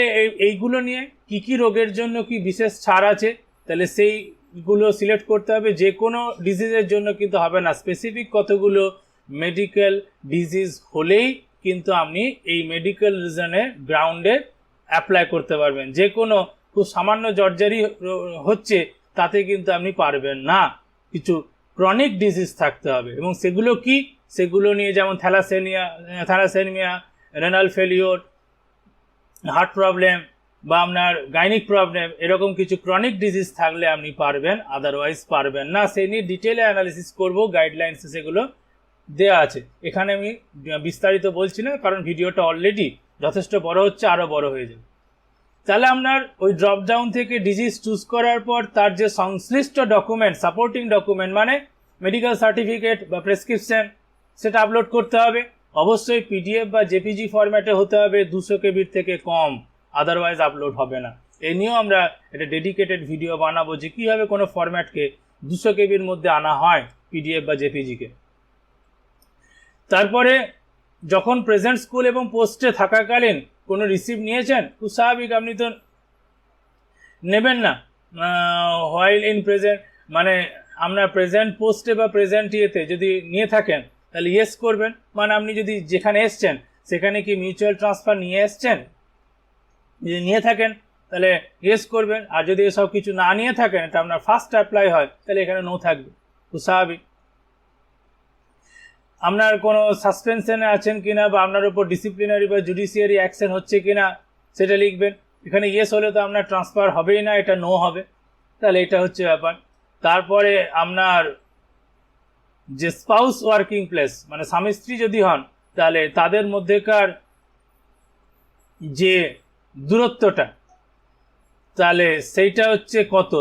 এইগুলো নিয়ে কি রোগের জন্য কি বিশেষ ছাড় আছে, তাহলে সেইগুলো সিলেক্ট করতে হবে। যে কোনো ডিজিজের জন্য কিন্তু হবে না, স্পেসিফিক কতগুলো মেডিকেল ডিজিজ হলেই কিন্তু আপনি এই মেডিকেল রিজনে গ্রাউন্ডে অ্যাপ্লাই করতে পারবেন। যে কোনো খুব সামান্য জর্জারি হচ্ছে তাতে কিন্তু আপনি পারবেন না, কিছু ক্রনিক ডিজিজ থাকতে হবে। এবং সেগুলো কি, সেগুলো নিয়ে যেমন thalassemia, renal failure, heart problem বা আপনার গাইনিক প্রবলেম, এরকম কিছু ক্রনিক ডিজিজ থাকলে আপনি পারবেন, আদারওয়াইজ পারবেন না। সেই নিয়ে ডিটেলে অ্যানালিসিস করব, গাইডলাইন্সে সেগুলো দেওয়া আছে। এখানে আমি বিস্তারিত বলছি না, কারণ ভিডিওটা অলরেডি যথেষ্ট বড় হচ্ছে, আরও বড় হয়ে যাবে। তাহলে আপনার ওই ড্রপডাউন থেকে ডিজিজ চুজ করার পর তার যে সংশ্লিষ্ট ডকুমেন্ট, সাপোর্টিং ডকুমেন্ট মানে মেডিকেল সার্টিফিকেট বা প্রেসক্রিপশন, সেটা আপলোড করতে হবে। অবশ্যই পিডিএফ বা জেপিজি ফরম্যাটে হতে হবে, 200 কেবির থেকে কম, আদারওয়াইজ আপলোড হবে না। এই নিয়েও আমরা একটা ডেডিকেটেড ভিডিও বানাবো যে কীভাবে কোনো ফরম্যাটকে 200 কেবির মধ্যে আনা হয়, পিডিএফ বা জেপিজিকে। তারপরে যখন প্রেজেন্ট স্কুল এবং পোস্টে থাকাকালীন কোনো রিসিপ্ট নিয়েছেন, খুব স্বাভাবিক আপনি তো নেবেন না। হোয়াইল ইন প্রেজেন্ট মানে আপনার প্রেজেন্ট পোস্টে বা প্রেজেন্ট ইয়েতে যদি নিয়ে থাকেন তাহলে ইয়েস করবেন। মানে আপনি যদি যেখানে এসছেন সেখানে কি মিউচুয়াল ট্রান্সফার নিয়ে এসছেন, যদি নিয়ে থাকেন তাহলে ইয়েস করবেন। আর যদি এসব কিছু না নিয়ে থাকেন, এটা আপনার ফার্স্ট অ্যাপ্লাই হয়, তাহলে এখানে নো থাকবে, খুব স্বাভাবিক। আপনার কোনো সাসপেনশনে আছেন কিনা বা আপনার উপর ডিসিপ্লিনারি বা জুডিশিয়ারি অ্যাকশন হচ্ছে কিনা সেটা লিখবেন। এখানে ইয়েস হলে তো আপনার ট্রান্সফার হবেই না, এটা নো হবে। তাহলে এটা হচ্ছে ব্যাপার। তারপরে আপনার যে স্পাউস ওয়ার্কিং প্লেস মানে স্বামী স্ত্রী যদি হন, তাহলে তাদের মধ্যেকার যে দূরত্বটা, তাহলে সেইটা হচ্ছে কত,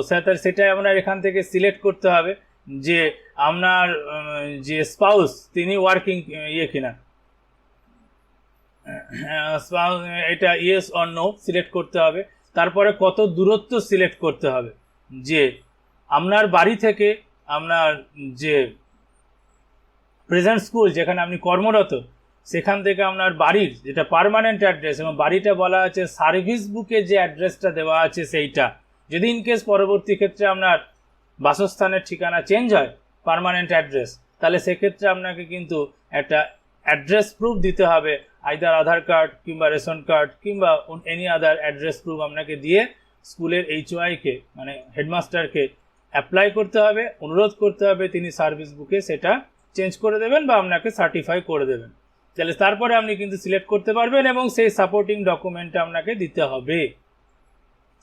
সেটাই আপনার এখান থেকে সিলেক্ট করতে হবে যে আপনার যে স্পাউস তিনি ওয়ার্কিং কিনা। এটা ইয়েস অর নো সিলেক্ট করতে হবে। তারপরে কত দূরত্ব সিলেক্ট করতে হবে, যে আপনার বাড়ি থেকে আপনার যে প্রেজেন্ট স্কুল যেখানে আপনি কর্মরত, সেখান থেকে আপনার বাড়ির যেটা পার্মানেন্ট অ্যাড্রেস, এবং বাড়িটা বলা আছে সার্ভিস বুকে যে অ্যাড্রেসটা দেওয়া আছে সেইটা। যদি ইনকেস পরবর্তী ক্ষেত্রে আপনার বাসস্থানের ঠিকানা চেঞ্জ হয়, পার্মানেন্ট অ্যাড্রেস, তাহলে সেক্ষেত্রে আপনাকে কিন্তু একটা অ্যাড্রেস প্রুফ দিতে হবে, আইদার আধার কার্ড কিংবা রেশন কার্ড কিংবা এনি আদার অ্যাড্রেস প্রুফ আপনাকে দিয়ে স্কুলের HOI কে মানে হেডমাস্টারকে অ্যাপ্লাই করতে হবে, অনুরোধ করতে হবে, তিনি সার্ভিস বুকে সেটা চেঞ্জ করে দেবেন বা আপনাকে সার্টিফাই করে দেবেন। তাহলে তারপরে আপনি কিন্তু সিলেক্ট করতে পারবেন এবং সেই সাপোর্টিং ডকুমেন্টটা আপনাকে দিতে হবে।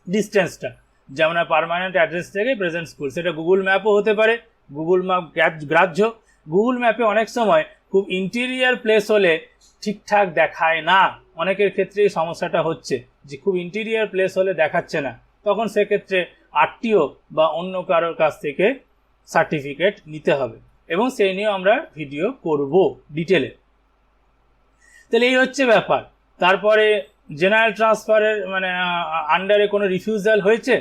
ডিস্টেন্সটা যেমন পার্মানেন্ট অ্যাড্রেস থেকে প্রেজেন্ট স্কুল, সেটা গুগল ম্যাপও হতে পারে, গুগল ম্যাপ গ্রাহ্য। গুগল ম্যাপে অনেক সময় খুব ইন্টেরিয়ার প্লেস হলে ঠিকঠাক দেখায় না, অনেকের ক্ষেত্রে এই সমস্যাটা হচ্ছে যে খুব ইন্টেরিয়ার প্লেস হলে দেখাচ্ছে না, তখন সেক্ষেত্রে আরটিও বা অন্য কারোর কাছ থেকে সার্টিফিকেট নিতে হবে এবং সেই নিয়ে আমরা ভিডিও করব ডিটেলে। তাহলে এই হচ্ছে ব্যাপার। তারপরে জেনারেল ট্রান্সফারের মানে আন্ডারে কোনো রিফিউজাল হয়েছে,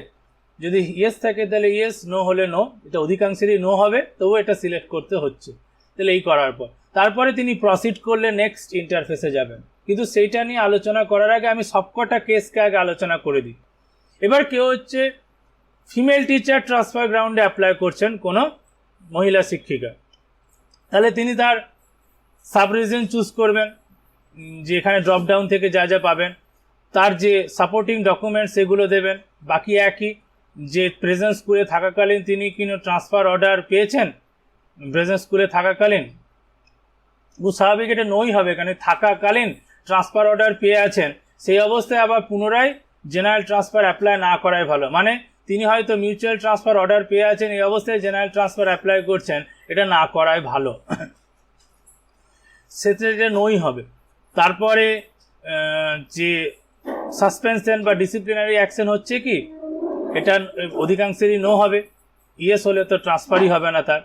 যদি ইয়েস থাকে তাহলে ইয়েস, নো হলে নো, এটা অধিকাংশেরই নো হবে, তবুও এটা সিলেক্ট করতে হচ্ছে। তাহলে এই করার পর তারপরে তিনি প্রসিড করলে নেক্সট ইন্টারফেসে যাবেন, কিন্তু সেইটা নিয়ে আলোচনা করার আগে আমি সবকটা কেসকে আগে আলোচনা করে দিই। এবার কেউ হচ্ছে ফিমেল টিচার ট্রান্সফার গ্রাউন্ডে অ্যাপ্লাই করছেন, কোনো মহিলা শিক্ষিকা, তাহলে তিনি তার সাব রিজন চুজ করবেন, যে এখানে ড্রপ ডাউন থেকে যা যা পাবেন, তার যে সাপোর্টিং ডকুমেন্টস সেগুলো দেবেন। বাকি একই, যে প্রেজেন্ট স্কুলে থাকাকালীন তিনি কোনো ট্রান্সফার অর্ডার পেয়েছেন, প্রেজেন্ট স্কুলে থাকাকালীন স্বাভাবিক এটা নই হবে, কারণ থাকাকালীন ট্রান্সফার অর্ডার পেয়ে আছেন, সেই অবস্থায় আবার পুনরায় জেনারেল ট্রান্সফার অ্যাপ্লাই না করাই ভালো। মানে তিনি হয়তো মিউচুয়াল ট্রান্সফার অর্ডার পেয়ে আছেন, এই অবস্থায় জেনারেল ট্রান্সফার অ্যাপ্লাই করছেন, এটা না করাই ভালো, সেটা নই হবে। তারপরে যে সাসপেনশন বা ডিসিপ্লিনারি অ্যাকশন হচ্ছে কি, এটা অধিকাংশেরই নো হবে, ইয়েস হলে তো ট্রান্সফারই হবে না তার।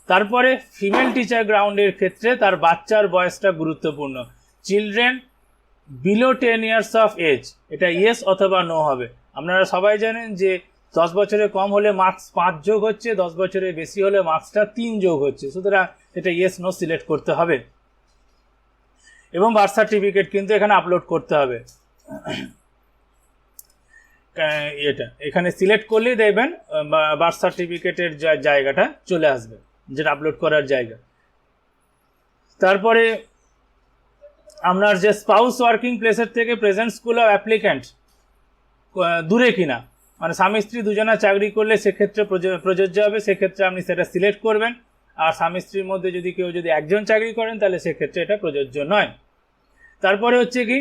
তারপরে ফিমেল টিচার গ্রাউন্ডের ক্ষেত্রে তার বাচ্চার বয়সটা গুরুত্বপূর্ণ, children below 10 years of age, এটা ইয়েস অথবা নো হবে। আপনারা সবাই জানেন যে 10 বছরের কম হলে মার্কস 5 যোগ হচ্ছে, 10 বছরের বেশি হলে মার্কসটা 3 যোগ হচ্ছে, সুতরাং এটা ইয়েস নো সিলেক্ট করতে হবে। এবং বার্থ সার্টিফিকেট কিন্তু এখানে আপলোড করতে হবে, এটা এখানে সিলেক্ট করলেই দেখবেন বার্থ সার্টিফিকেটের জায়গাটা চলে আসবে, যেটা আপলোড করার জায়গা। তারপরে আপনার যে স্পাউস ওয়ার্কিং প্লেসের থেকে প্রেজেন্ট স্কুল অফ অ্যাপ্লিক্যান্ট দূরে কিনা, মানে স্বামী স্ত্রী দুজনা চাকরি করলে সেক্ষেত্রে প্রযোজ্য হবে, সেক্ষেত্রে আপনি সেটা সিলেক্ট করবেন। আর স্বামী স্ত্রীর মধ্যে যদি কেউ যদি একজন চাকরি করেন তাহলে সেক্ষেত্রে এটা প্রযোজ্য নয়। তারপরে হচ্ছে কি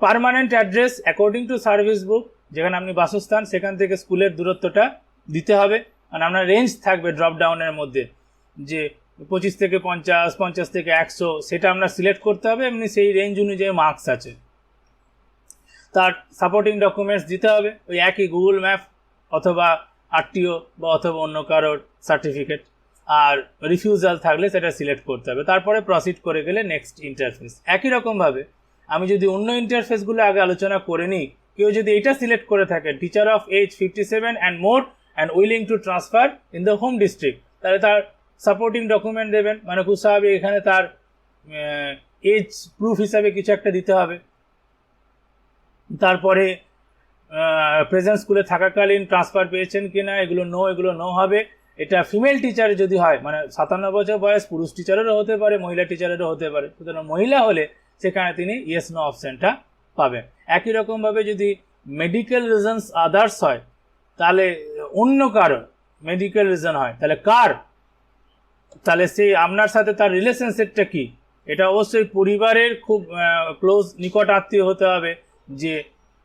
permanent address according to service book, যেখানে আপনি বাসস্থান সেখান থেকে স্কুলের দূরত্বটা দিতে হবে, আর আপনার রেঞ্জ থাকবে ড্রপ ডাউনের মধ্যে, যে 25 থেকে 50, 50 থেকে 100, সেটা আপনার সিলেক্ট করতে হবে, এমনি সেই রেঞ্জ অনুযায়ী মার্কস আছে। তার সাপোর্টিং ডকুমেন্টস দিতে হবে, ওই একই গুগল ম্যাপ অথবা আরটিও বা অথবা অন্য কারোর সার্টিফিকেট, আর রিফিউজাল থাকলে সেটা সিলেক্ট করতে হবে। তারপরে প্রসিড করে গেলে নেক্সট ইন্টারফেস। একই রকমভাবে আমি যদি অন্য ইন্টারফেসগুলো আগে আলোচনা করে নিই, কেউ যদি এটা সিলেক্ট করে থাকে teacher of age 57 and more and willing to transfer in the home district, তাহলে তার সাপোর্টিং ডকুমেন্ট দেবেন, মানে খুব স্বাভাবিক এখানে তার এজ প্রুফ হিসাবে কিছু একটা দিতে হবে। তারপরে প্রেজেন্ট স্কুলে থাকাকালীন ট্রান্সফার পেয়েছেন কিনা, এগুলো নো হবে। এটা ফিমেল টিচার যদি হয়, মানে 57 বছর বয়স, পুরুষ টিচারেরও হতে পারে, মহিলা টিচারেরও হতে পারে, সুতরাং মহিলা হলে সেখানে তিনি ইয়েস নো অপশনটা পাবেন। একই রকমভাবে যদি মেডিকেল রিজনস আদার্স হয়, তাহলে অন্য কারো মেডিকেল রিজন হয়, তাহলে কার, তাহলে সেই আপনার সাথে তার রিলেশনশিপটা কি, এটা অবশ্যই পরিবারের খুব ক্লোজ নিকট আত্মীয় হতে হবে, যে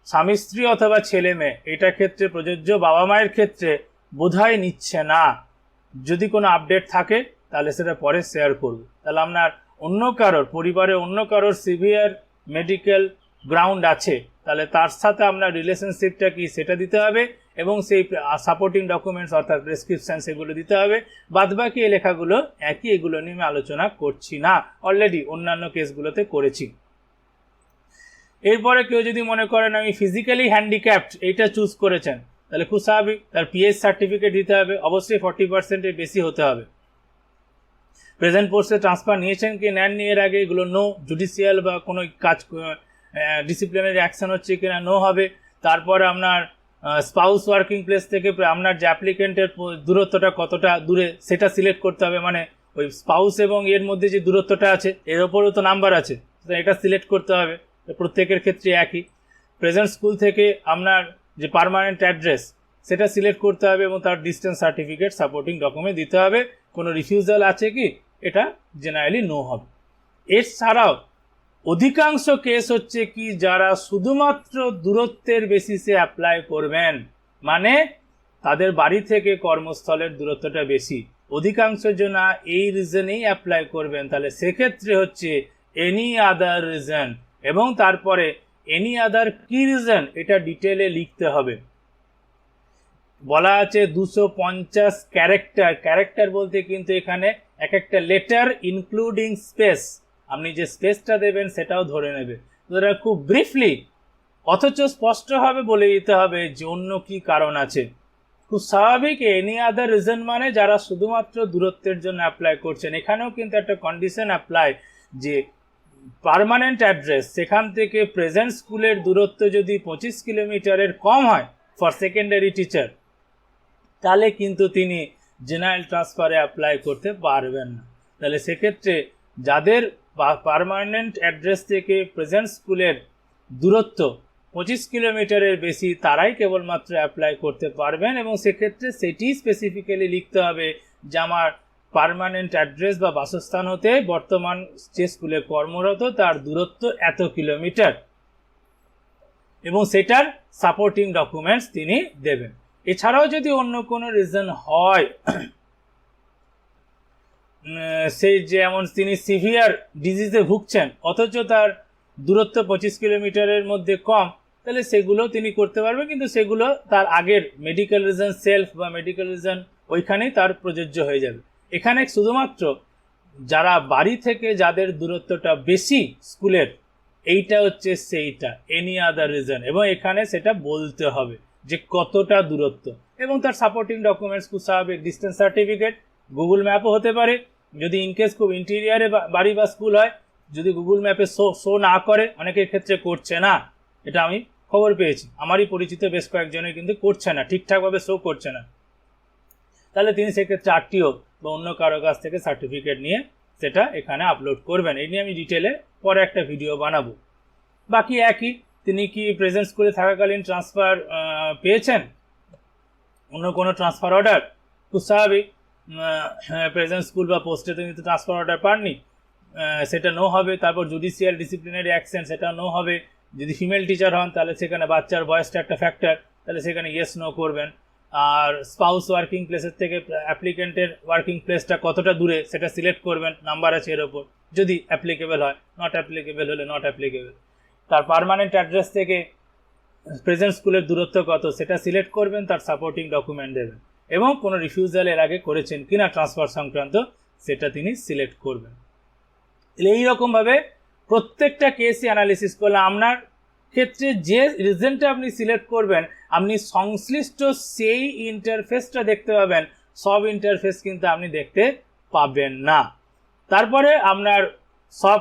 স্বামী স্ত্রী অথবা ছেলে মেয়ে, এটা ক্ষেত্রে প্রযোজ্য। বাবা মায়ের ক্ষেত্রে বোধহয় নিচ্ছে না, যদি কোনো আপডেট থাকে তাহলে সেটা পরে শেয়ার করব। তাহলে আপনার অন্য কারোর পরিবারে অন্য কারোর সিভিয়ার মেডিকেল গ্রাউন্ড আছে, তাহলে তার সাথে আপনার রিলেশনশিপটা কি সেটা দিতে হবে, এবং সেই সাপোর্টিং ডকুমেন্টস অর্থাৎ প্রেসক্রিপশন সেগুলো দিতে হবে। বাদবাকি এই লেখাগুলো একই, এগুলো নিয়ে আমি আলোচনা করছি না, অলরেডি অন্যান্য কেসগুলোতে করেছি। এরপরে কেউ যদি মনে করেন আমি ফিজিক্যালি হ্যান্ডিক্যাপড এইটা চুজ করেছেন, তাহলে খুব স্বাভাবিক তার পিএইচ সার্টিফিকেট দিতে হবে, অবশ্যই 40%-এর বেশি হতে হবে। প্রেজেন্ট পোস্টে ট্রান্সফার নিয়েছেন কি নেননি এর আগে, এগুলো নো। জুডিশিয়াল বা কোনো কাজ ডিসিপ্লিনারি অ্যাকশন হচ্ছে কিনা, নো হবে। তারপরে আপনার স্পাউস ওয়ার্কিং প্লেস থেকে আপনার যে অ্যাপ্লিকেন্টের দূরত্বটা কতটা দূরে সেটা সিলেক্ট করতে হবে, মানে ওই স্পাউস এবং এর মধ্যে যে দূরত্বটা আছে এর ওপরেও তো নাম্বার আছে, এটা সিলেক্ট করতে হবে, প্রত্যেকের ক্ষেত্রে একই। প্রেজেন্ট স্কুল থেকে আপনার যে পার্মানেন্ট অ্যাড্রেস সেটা সিলেক্ট করতে হবে এবং তার ডিস্টেন্স সার্টিফিকেট সাপোর্টিং ডকুমেন্ট দিতে হবে। কোনো রিফিউজাল আছে কি, এটা জেনারেলি নো হবে। এছাড়াও অধিকাংশ কেস হচ্ছে কি যারা শুধুমাত্র দূরত্বের বেসিসে অ্যাপ্লাই করবেন, মানে তাদের বাড়ি থেকে কর্মস্থলের দূরত্বটা বেশি, অধিকাংশ জন এই রিজনেই অ্যাপ্লাই করবেন, তাহলে সেক্ষেত্রে হচ্ছে এনি আদার রিজন এবং তারপরে এনি আদার কি রিজন এটা ডিটেলে লিখতে হবে। বলা আছে 250 ক্যারেক্টার বলতে কিন্তু এখানে এক একটা লেটার ইনক্লুডিং স্পেস, আপনি যে স্পেসটা দেবেন সেটাও ধরে নেবে। সুতরাং খুব ব্রিফলি অথচ স্পষ্টভাবে বলে দিতে হবে যে অন্য কি কারণ আছে। খুব স্বাভাবিক, এনি আদার রিজন মানে যারা শুধুমাত্র দূরত্বের জন্য অ্যাপ্লাই করছেন। এখানেও কিন্তু একটা কন্ডিশন অ্যাপ্লাই যে পার্মানেন্ট অ্যাড্রেস সেখান থেকে প্রেজেন্ট স্কুলের দূরত্ব যদি 25 কিলোমিটারের কম হয় ফর সেকেন্ডারি টিচার, তাহলে কিন্তু তিনি জেনারেল ট্রান্সফারে অ্যাপ্লাই করতে পারবেন না। তাহলে সেক্ষেত্রে যাদের পার্মানেন্ট অ্যাড্রেস থেকে প্রেজেন্ট স্কুলের দূরত্ব 25 কিলোমিটারের বেশি তারাই কেবলমাত্র অ্যাপ্লাই করতে পারবেন এবং সেক্ষেত্রে সেটি স্পেসিফিক্যালি লিখতে হবে যে আমার পার্মানেন্ট অ্যাড্রেস বা বাসস্থান হতে বর্তমান যে স্কুলে কর্মরত তার দূরত্ব এত কিলোমিটার এবং সেটার সাপোর্টিং ডকুমেন্টস তিনি দেবেন। এছাড়াও যদি অন্য কোনো রিজন হয়, সেই যেমন তিনি সিভিয়ার ডিজিজে ভুগছেন অথচ তার দূরত্ব 25 কিলোমিটারের মধ্যে কম, তাহলে সেগুলো তিনি করতে পারবেন, কিন্তু সেগুলো তার আগের মেডিকেল রিজন সেলফ বা মেডিকেল রিজন ওইখানেই তার প্রযোজ্য হয়ে যাবে। এখানে শুধুমাত্র যারা বাড়ি থেকে যাদের দূরত্বটা বেশি স্কুলের, এইটা হচ্ছে সেইটা এনি আদার রিজন এবং এখানে সেটা বলতে হবে যে কতটা দূরত্ব এবং তার সাপোর্টিং ডকুমেন্টস খুব স্বাভাবিক ডিস্টেন্স সার্টিফিকেট, গুগল ম্যাপও হতে পারে যদি ইনকেস খুব ইন্টেরিয়ারে বাড়ি বা স্কুল হয়, যদি গুগল ম্যাপে শো না করে, অনেকের ক্ষেত্রে করছে না, এটা আমি খবর পেয়েছি, আমারই পরিচিত বেশ কয়েকজনের কিন্তু করছে না, ঠিকঠাকভাবে শো করছে না, তাহলে তিনি সেক্ষেত্রে আরটিও বা অন্য কারো কাছ থেকে সার্টিফিকেট নিয়ে সেটা এখানে আপলোড করবেন। এই নিয়ে আমি ডিটেলে পরে একটা ভিডিও বানাবো। বাকি একই, তিনি কি প্রেজেন্ট স্কুলে থাকাকালীন ট্রান্সফার পেয়েছেন, অন্য কোনো ট্রান্সফার অর্ডার, খুব স্বাভাবিক প্রেজেন্ট স্কুল বা পোস্টে তিনি তো ট্রান্সফার অর্ডার পাননি, সেটা নো হবে। তারপর জুডিশিয়াল ডিসিপ্লিনারি অ্যাকশন, সেটা নো হবে। যদি ফিমেল টিচার হন তাহলে সেখানে বাচ্চার বয়সটা একটা ফ্যাক্টর, তাহলে সেখানে ইয়েস নো করবেন। আর স্পাউস ওয়ার্কিং প্লেসের থেকে অ্যাপ্লিকেন্টের ওয়ার্কিং প্লেসটা কতটা দূরে সেটা সিলেক্ট করবেন, নাম্বার আছে এর ওপর, যদি অ্যাপ্লিকেবল হয়, নট অ্যাপ্লিকেবল হলে নট অ্যাপ্লিকেবল। তার পার্মানেন্ট অ্যাড্রেস থেকে প্রেজেন্ট স্কুলের দূরত্ব কত সেটা সিলেক্ট করবেন, তার সাপোর্টিং ডকুমেন্ট দেবেন এবং কোনো রিফিউজাল এর আগে করেছেন কিনা ট্রান্সফার সংক্রান্ত সেটা তিনি সিলেক্ট করবেন। এইরকমভাবে প্রত্যেকটা কেসই অ্যানালিসিস করলে আপনার ক্ষেত্রে যে রিজনটা আপনি সিলেক্ট করবেন আপনি সংশ্লিষ্ট সেই ইন্টারফেসটা দেখতে পাবেন, সব ইন্টারফেস কিন্তু আপনি দেখতে পাবেন না। তারপরে আপনার সব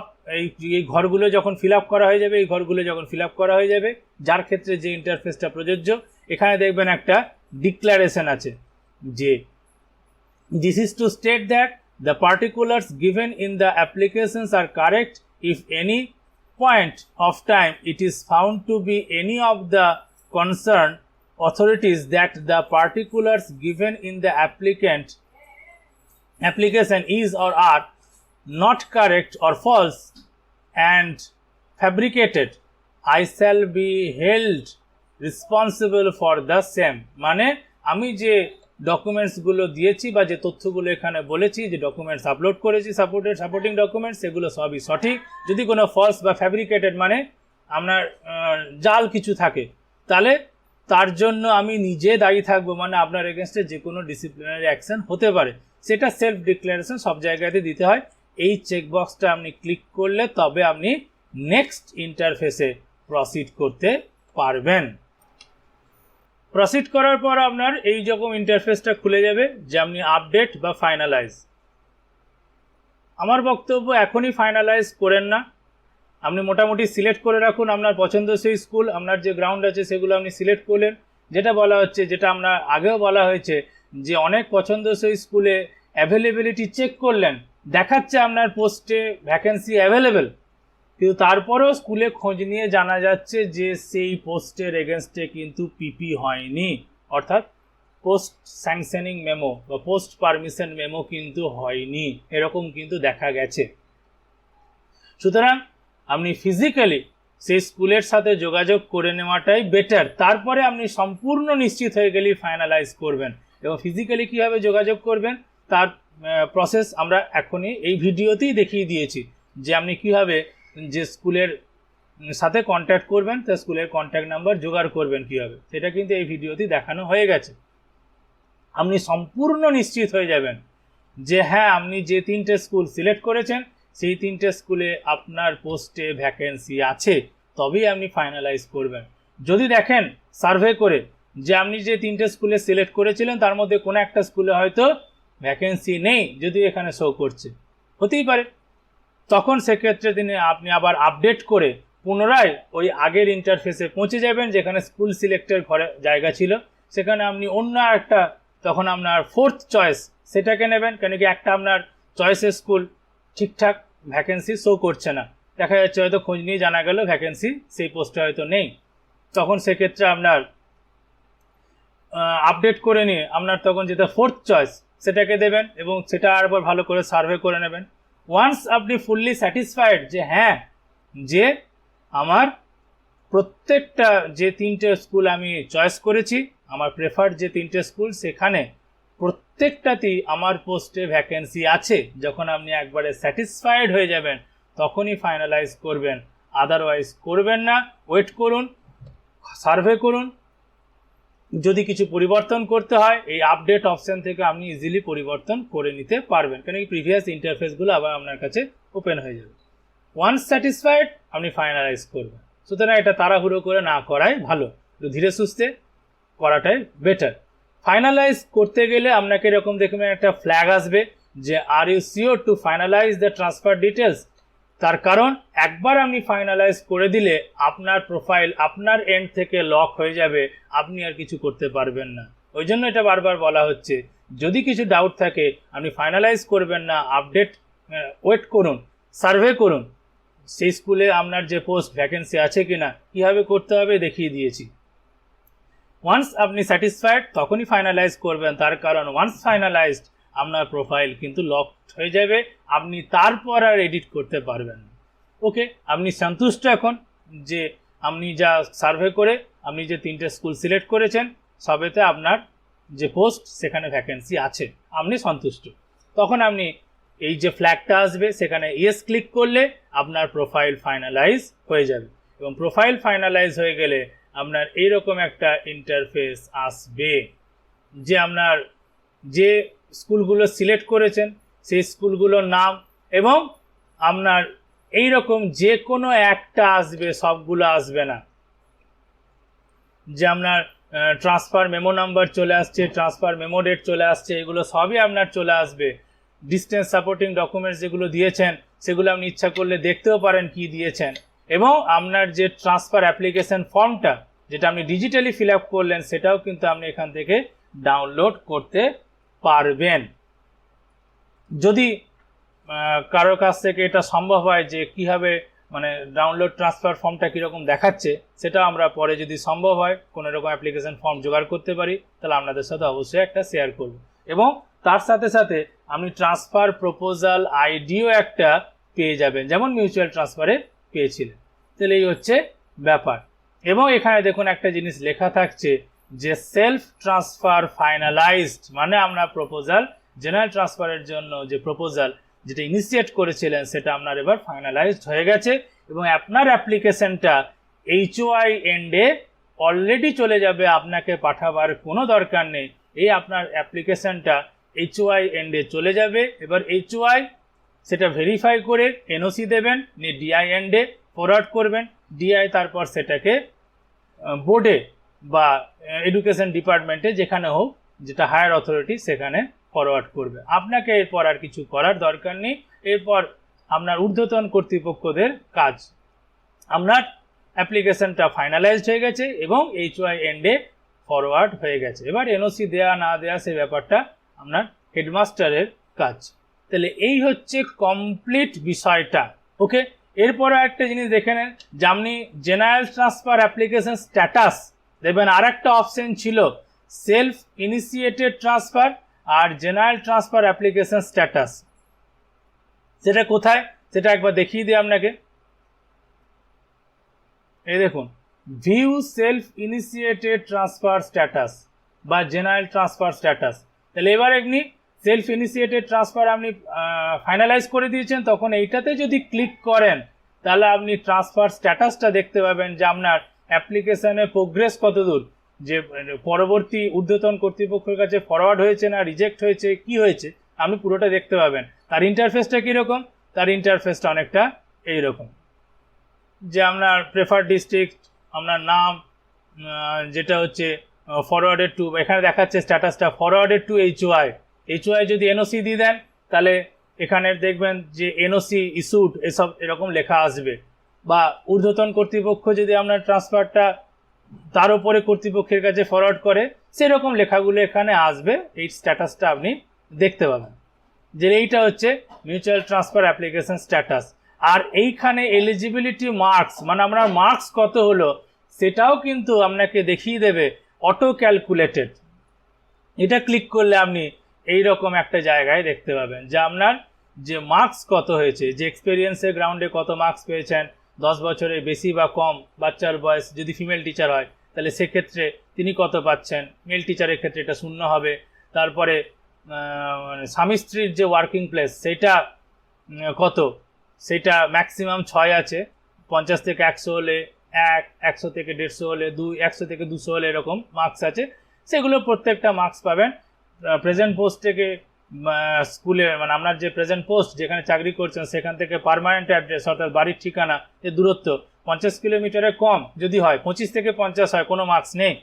এই ঘরগুলো যখন ফিল আপ করা হয়ে যাবে, এই ঘরগুলো যখন ফিল আপ করা হয়ে যাবে যার ক্ষেত্রে যে ইন্টারফেসটা প্রযোজ্য, এখানে দেখবেন একটা ডিক্লারেশন আছে যে this is two state that the particulars given in the applications are correct if any point of time it is found to be any of the concerned authorities that the particulars given in the application is or are not correct or false and fabricated, I shall be held responsible for the same। মানে আমি যে ডকুমেন্টসগুলো দিয়েছি বা যে তথ্যগুলো এখানে বলেছি, যে ডকুমেন্টস আপলোড করেছি সাপোর্টিং ডকুমেন্টস, সেগুলো সবই সঠিক। যদি কোনো ফলস বা ফ্যাব্রিকেটেড মানে আপনার জাল কিছু থাকে তাহলে তার জন্য আমি নিজে দায়ী থাকবো, মানে আপনার এগেনস্টে যে কোনো ডিসিপ্লিনারি অ্যাকশন হতে পারে। সেটা সেলফ ডিক্লারেশন সব জায়গাতে দিতে হয়। এই চেকবক্সটা আপনি ক্লিক করলে তবে আপনি নেক্সট ইন্টারফেসে প্রসিড করতে পারবেন। প্রসিড করার পর আপনার এই যখন ইন্টারফেসটা খুলে যাবে যে আপনি আপডেট বা ফাইনালাইজ। আমার বক্তব্য এখনই ফাইনালাইজ করেন না, আপনি মোটামুটি সিলেক্ট করে রাখুন আপনার পছন্দসই স্কুল, আপনার যে গ্রাউন্ড আছে সেগুলো আপনি সিলেক্ট করলেন। যেটা বলা হচ্ছে, যেটা আমরা আগেও বলা হয়েছে যে অনেক পছন্দসই স্কুলে অ্যাভেলেবিলিটি চেক করলেন, দেখাচ্ছে আপনার পোস্টে ভ্যাকেন্সি অ্যাভেলেবেল, কিন্তু তারপরেও স্কুলে খোঁজ নিয়ে জানা যাচ্ছে যে সেই পোস্টের এগেনস্টে কিন্তু পিপি হয়নি, অর্থাৎ পোস্ট স্যাংশনিং মেমো বা পোস্ট পারমিশন মেমো কিন্তু হয়নি, এরকম কিন্তু দেখা গেছে। সুতরাং আপনি ফিজিক্যালি সেই স্কুলের সাথে যোগাযোগ করে নেওয়াটাই বেটার, তারপরে আপনি সম্পূর্ণ নিশ্চিত হয়ে গেলেই ফাইনালাইজ করবেন। এবং ফিজিক্যালি কীভাবে যোগাযোগ করবেন তার প্রসেস আমরা এখনই এই ভিডিওতেই দেখিয়ে দিয়েছি, যে আপনি কীভাবে যে স্কুলের সাথে কন্ট্যাক্ট করবেন, তা স্কুলের কন্ট্যাক্ট নাম্বার জোগাড় করবেন কীভাবে, সেটা কিন্তু এই ভিডিওতেই দেখানো হয়ে গেছে। আপনি সম্পূর্ণ নিশ্চিত হয়ে যাবেন যে হ্যাঁ, আপনি যে 3টে স্কুল সিলেক্ট করেছেন সেই 3টে স্কুলে আপনার পোস্টে ভ্যাকেন্সি আছে, তবেই আপনি ফাইনালাইজ করবেন। যদি দেখেন সার্ভে করে যে আপনি যে 3টে স্কুলে সিলেক্ট করেছিলেন তার মধ্যে কোনো একটা স্কুলে হয়তো ভ্যাকেন্সি নেই, যদি এখানে শো করছে, হতেই পারে, তখন সেক্ষেত্রে আপনি আবার আপডেট করে পুনরায় ওই আগের ইন্টারফেসে পৌঁছে যাবেন যেখানে স্কুল সিলেক্টের ঘরে জায়গা ছিল, সেখানে আপনি অন্য একটা তখন আপনার 4th চয়েস সেটাকে নেবেন, কেন কি একটা আপনার চয়েসের স্কুল ঠিকঠাক ভ্যাকেন্সি শো করছে না, দেখা যাচ্ছে হয়তো খোঁজ নিয়ে জানা গেল ভ্যাকেন্সি সেই পোস্টে হয়তো নেই, তখন সেক্ষেত্রে আপনার আপডেট করে নিয়ে আপনার তখন যেটা 4th চয়েস সেটাকে দেবেন এবং সেটা আরবার ভালো করে সার্ভে করে নেবেন। ওয়ান্স আপনি ফুললি স্যাটিসফাইড যে হ্যাঁ, যে আমার প্রত্যেকটা যে 3টে স্কুল আমি চয়েস করেছি, আমার প্রেফার্ড যে 3টে স্কুল, সেখানে প্রত্যেকটাতেই আমার পোস্টে ভ্যাকেন্সি আছে, যখন আপনি একবারে স্যাটিসফাইড হয়ে যাবেন তখনই ফাইনালাইজ করবেন, আদারওয়াইজ করবেন না। ওয়েট করুন, সার্ভে করুন, যদি কিছু পরিবর্তন করতে হয় এই আপডেট অপশন থেকে আপনি ইজিলি পরিবর্তন করে নিতে পারবেন, কারণ এই প্রিভিয়াস ইন্টারফেসগুলো আবার আপনার কাছে ওপেন হয়ে যাবে। ওয়ান্স স্যাটিসফাইড আপনি ফাইনালাইজ করবেন। সুতরাং এটা তাড়াহুড়ো করে না করাই ভালো, একটু ধীরে সুস্থে করাটাই বেটার। ফাইনালাইজ করতে গেলে আপনাকে এরকম দেখবেন একটা ফ্ল্যাগ আসবে যে are you sure to finalise the transfer details. তার কারণ একবার আপনি ফাইনালাইজ করে দিলে আপনার প্রোফাইল আপনার এন্ড থেকে লক হয়ে যাবে, আপনি আর কিছু করতে পারবেন না। ওই জন্য এটা বারবার বলা হচ্ছে, যদি কিছু ডাউট থাকে আপনি ফাইনালাইজ করবেন না, আপডেট ওয়েট করুন, সার্ভে করুন, সেই স্কুলে আপনার যে পোস্ট ভ্যাকেন্সি আছে কিনা, কীভাবে করতে হবে দেখিয়ে দিয়েছি। ওয়ান্স আপনি স্যাটিসফাইড তখনই ফাইনালাইজ করবেন, তার কারণ ওয়ান্স ফাইনালাইজড আপনার প্রোফাইল কিন্তু লকড হয়ে যাবে, আপনি তারপর আর এডিট করতে পারবেন না। ওকে, আপনি সন্তুষ্ট এখন যে আপনি যা সার্ভে করে আপনি যে 3টে স্কুল সিলেক্ট করেছেন সবেতে আপনার যে পোস্ট সেখানে ভ্যাকেন্সি আছে, আপনি সন্তুষ্ট। তখন আপনি এই যে ফ্ল্যাগটা আসবে সেখানে ইয়েস ক্লিক করলে আপনার প্রোফাইল ফাইনালাইজ হয়ে যাবে, এবং প্রোফাইল ফাইনালাইজ হয়ে গেলে আপনার এইরকম একটা ইন্টারফেস আসবে যে আপনার যে স্কুলগুলো সিলেক্ট করেছেন সেই স্কুলগুলোর নাম এবং আপনার এইরকম যে কোনো একটা আসবে, সবগুলো আসবে না, যে আপনার ট্রান্সফার মেমো নাম্বার চলে আসছে, ট্রান্সফার মেমো ডেট চলে আসছে, এগুলো সবই আপনার চলে আসবে। ডিস্টেন্স সাপোর্টিং ডকুমেন্টস যেগুলো দিয়েছেন সেগুলো আপনি ইচ্ছা করলে দেখতেও পারেন কি দিয়েছেন, এবং আপনার যে ট্রান্সফার অ্যাপ্লিকেশন ফর্মটা যেটা আপনি ডিজিটালি ফিল আপ করলেন সেটাও কিন্তু আপনি এখান থেকে ডাউনলোড করতে পারবেন। যদি কারোর কাছ থেকে এটা সম্ভব হয় যে কীভাবে মানে ডাউনলোড ট্রান্সফার ফর্মটা কীরকম দেখাচ্ছে, সেটা আমরা পরে যদি সম্ভব হয় কোনো রকম অ্যাপ্লিকেশন ফর্ম জোগাড় করতে পারি তাহলে আপনাদের সাথে অবশ্যই একটা শেয়ার করব, এবং তার সাথে সাথে আপনি ট্রান্সফার প্রপোজাল আইডিও একটা পেয়ে যাবেন, যেমন মিউচুয়াল ট্রান্সফারে পেয়েছিলেন। তাহলে এই হচ্ছে ব্যাপার। এবং এখানে দেখুন একটা জিনিস লেখা থাকছে যে সেলফ ট্রান্সফার ফাইনালাইজড, মানে আপনার প্রপোজাল জেনারেল ট্রান্সফারের জন্য যে প্রপোজাল যেটা ইনিশিয়েট করেছিলেন সেটা আপনার এবার ফাইনালাইজড হয়ে গেছে, এবং আপনার অ্যাপ্লিকেশনটা HOI এন্ডে অলরেডি চলে যাবে, আপনাকে পাঠাবার কোনো দরকার নেই। এই আপনার অ্যাপ্লিকেশনটা HOI এন্ডে চলে যাবে। এবার HOI সেটা ভেরিফাই করে NOC দেবেন, নিয়ে DI এন্ডে ফরওয়ার্ড করবেন, DI তারপর সেটাকে বোর্ডে বা এডুকেশন ডিপার্টমেন্টে যেখানে হোক, যেটা হায়ার অথরিটি, সেখানে ফরওয়ার্ড করবে। আপনাকে এরপর আর কিছু করার দরকার নেই, এরপর আপনার ঊর্ধ্বতন কর্তৃপক্ষদের কাজ। আপনার অ্যাপ্লিকেশনটা ফাইনালাইজড হয়ে গেছে এবং HOI এন্ডে ফরওয়ার্ড হয়ে গেছে। এবার NOC দেয়া না দেয়া সেই ব্যাপারটা আপনার হেডমাস্টারের কাজ। তাহলে এই হচ্ছে কমপ্লিট বিষয়টা। ওকে, এরপরে একটা জিনিস দেখে নেন যে আপনি জেনারেল ট্রান্সফার অ্যাপ্লিকেশন স্ট্যাটাস দেখবেন, আর একটা অপশন ছিল সেলফ ইনিশিয়েটেড ট্রান্সফার আর জেনারেল ট্রান্সফার অ্যাপ্লিকেশন স্ট্যাটাস। সেটা কোথায় সেটা একবার দেখিয়ে দিই আপনাকে। এই দেখুন, view self initiated transfer status বা জেনারেল ট্রান্সফার স্ট্যাটাস। তাহলে এবার আপনি সেলফ ইনিশিয়েটেড ট্রান্সফার আপনি ফাইনালাইজ করে দিয়েছেন, তখন এইটাতে যদি ক্লিক করেন তাহলে আপনি ট্রান্সফার স্ট্যাটাসটা দেখতে পাবেন যে আপনার অ্যাপ্লিকেশনের প্রোগ্রেস কত দূর, যে পরবর্তী ঊর্ধ্বতন কর্তৃপক্ষের কাছে ফরওয়ার্ড হয়েছে না রিজেক্ট হয়েছে, কি হয়েছে আপনি পুরোটা দেখতে পাবেন। তার ইন্টারফেসটা কীরকম, তার ইন্টারফেসটা অনেকটা এইরকম, যে আপনার প্রেফার ডিস্ট্রিক্ট, আপনার নাম, যেটা হচ্ছে ফরওয়ার্ডেড টু, এখানে দেখাচ্ছে স্ট্যাটাসটা ফরওয়ার্ডেড টু এইচওআই যদি এনওসি দিয়ে দেন তাহলে এখানে দেখবেন যে এনওসি ইস্যুড এসব এরকম লেখা আসবে। বা ঊর্ধ্বতন কর্তৃপক্ষ যদি আপনার ট্রান্সফারটা তার উপরে কর্তৃপক্ষের কাছে ফরওয়ার্ড করে, সেরকম লেখাগুলো এখানে আসবে। এই স্ট্যাটাসটা আপনি দেখতে পাবেন যে এইটা হচ্ছে মিউচুয়াল ট্রান্সফার অ্যাপ্লিকেশন স্ট্যাটাস। আর এইখানে এলিজিবিলিটি মার্কস, মানে আপনার মার্কস কত হলো সেটাও কিন্তু আপনাকে দেখিয়ে দেবে অটো ক্যালকুলেটেড। এটা ক্লিক করলে আপনি এইরকম একটা জায়গায় দেখতে পাবেন যে আপনার যে মার্কস কত হয়েছে, যে এক্সপিরিয়েন্সের গ্রাউন্ডে কত মার্কস পেয়েছেন, 10 বছরের বেশি বা কম বাচ্চার বয়স, যদি ফিমেল টিচার হয় তাহলে সেক্ষেত্রে তিনি কত পাচ্ছেন, মেল টিচারের ক্ষেত্রে এটা 0 হবে। তারপরে স্বামী স্ত্রীর যে ওয়ার্কিং প্লেস সেটা কত, সেটা ম্যাক্সিমাম 6 আছে, 50 থেকে 100 হলে 1, 100 থেকে 150 হলে 2, 100 থেকে 200 হলে এরকম মার্কস আছে। সেগুলো প্রত্যেকটা মার্কস পাবেন। প্রেজেন্ট পোস্ট থেকে স্কুলে, মানে আপনার যে প্রেজেন্ট পোস্ট যেখানে চাকরি করছেন সেখান থেকে পার্মানেন্ট অ্যাড্রেস অর্থাৎ বাড়ির ঠিকানা, এর দূরত্ব 50 কিলোমিটারের কম যদি হয়, 25 থেকে 50 হয় কোনো মার্কস নেই,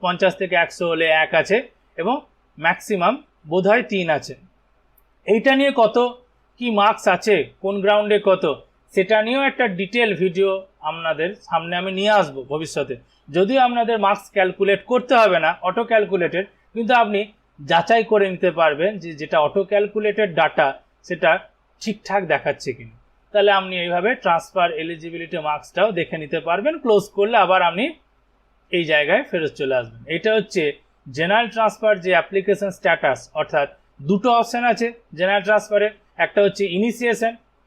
50 থেকে 100 হলে 1 আছে, এবং ম্যাক্সিমাম বোধহয় 3 আছে। এইটা নিয়ে কত কি মার্কস আছে, কোন গ্রাউন্ডে কত, সেটা নিয়েও একটা ডিটেল ভিডিও আপনাদের সামনে আমি নিয়ে আসবো ভবিষ্যতে। যদিও আপনাদের মার্কস ক্যালকুলেট করতে হবে না, অটো ক্যালকুলেটেড, কিন্তু আপনি যাচাই করে নিতে পারবেন যে যেটা অটো ক্যালকুলেটেড ডাটা সেটা ঠিকঠাক দেখাচ্ছে কিনা। তাহলে আপনি এইভাবে ট্রান্সফার এলিজিবিলিটি মার্কসটাও দেখে নিতে পারবেন। ক্লোজ করলে আবার আপনি এই জায়গায় ফেরত চলে আসবেন। এটা হচ্ছে জেনারেল ট্রান্সফার যে অ্যাপ্লিকেশন স্ট্যাটাস, অর্থাৎ দুটো অপশন আছে জেনারেল ট্রান্সফারে। একটা হচ্ছে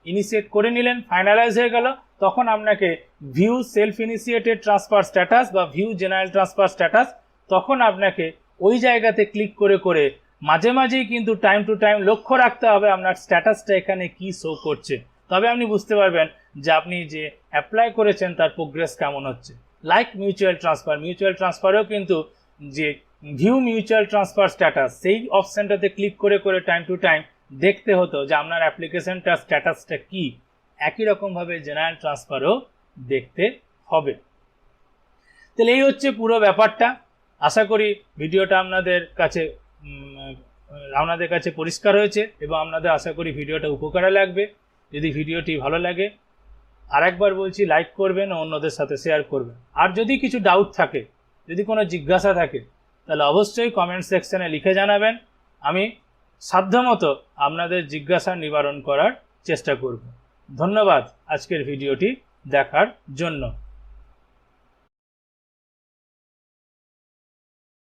ইনিশিয়েট করে নিলেন, ফাইনালাইজ হয়ে গেল, তখন আপনাকে view self initiated transfer status বা ভিউ জেনারেল ট্রান্সফার স্ট্যাটাস, তখন আপনাকে ওই জায়গাতে ক্লিক করে করে মাঝে মাঝেই কিন্তু টাইম টু টাইম লক্ষ্য রাখতে হবে আপনার স্ট্যাটাসটা এখানে কি শো করছে, তবে আপনি বুঝতে পারবেন যে আপনি যে অ্যাপ্লাই করেছেন তার প্রোগ্রেস কেমন হচ্ছে। লাইক মিউচুয়াল ট্রান্সফারেও কিন্তু যে ভিউ মিউচুয়াল ট্রান্সফার স্ট্যাটাস, সেই অপশনটাতে ক্লিক করে করে টাইম টু টাইম দেখতে হতো যে আপনার অ্যাপ্লিকেশনটার স্ট্যাটাসটা কি। একই রকমভাবে জেনারেল ট্রান্সফারও দেখতে হবে। তাহলে এই হচ্ছে পুরো ব্যাপারটা। আশা করি ভিডিওটা আপনাদের কাছে পরিষ্কার হয়েছে এবং আপনাদের আশা করি ভিডিওটা উপকারে লাগবে। যদি ভিডিওটি ভালো লাগে আরেকবার বলছি, লাইক করবেন ও অন্যদের সাথে শেয়ার করবেন। আর যদি কিছু ডাউট থাকে, যদি কোনো জিজ্ঞাসা থাকে, তাহলে অবশ্যই কমেন্ট সেকশনে লিখে জানাবেন। আমি সাধ্যমতো আপনাদের জিজ্ঞাসা নিবারণ করার চেষ্টা করব। ধন্যবাদ আজকের ভিডিওটি দেখার জন্য।